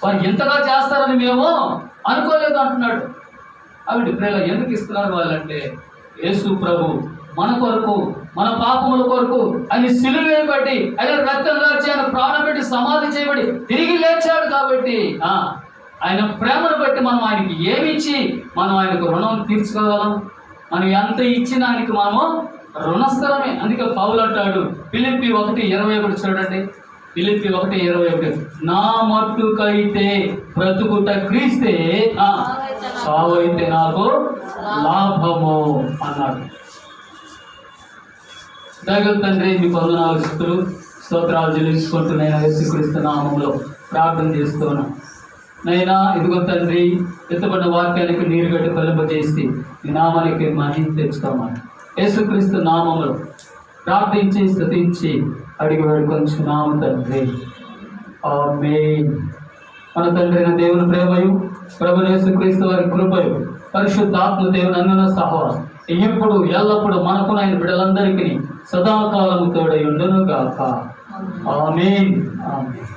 వారు ఎంతగా చేస్తారని మేము అనుకోలేదు అంటున్నాడు. అవి డిఫరెంట్గా ఎందుకు ఇస్తున్నారు వాళ్ళంటే, యేసు ప్రభు మన కొరకు, మన పాపముల కొరకు ఆయన సిలువ వేయబడి, ఆయన రక్తం రాచి, ఆయన ప్రాణం పెట్టి సమాధి చేయబడి తిరిగి లేచాడు. కాబట్టి ఆయన ప్రేమను బట్టి మనం ఆయనకి ఏమిచ్చి మనం ఆయనకు రుణం తీర్చుకోగలం? మనం ఎంత ఇచ్చినా ఆయనకి మనము రుణస్థలమే. అందుకే పౌలు అంటాడు ఫిలిప్పీ 1:21 చూడండి. ఫిలిప్పీ 1:21, నా మట్టుకైతే బ్రతుకుట క్రీస్తే, సావైతే నాకు లాభము అన్నాడు. దైవ తండ్రి, మీ వందనాలు స్తోత్రాలు చెల్లించుకుంటున్నాయినా యేసుక్రీస్తు నామములో ప్రార్థన చేస్తున్నాను. నైనా ఇదిగో తండ్రి, ఎత్తబడిన వాక్యానికి నీరు గడ్డ కలుంపజేసి ఈ నామానికి మహిమ తెచ్చుకోమని యేసుక్రీస్తు నామములో ప్రార్థించి స్తుతించి అడిగి వేడుకొంచున్నాము తండ్రి. ఆమేన్. మన తండ్రి అయిన దేవుని ప్రేమయు, ప్రభువైన యేసుక్రీస్తు వారి కృపయు, పరిశుద్ధాత్మ దేవుని అన్యోన్య సహవాసం ఎప్పుడు ఎల్లప్పుడు మనకు ఆయన బిడ్డలందరికీ సదాకాలము తోడై ఉండును గాక. ఆమేన్. ఆమేన్.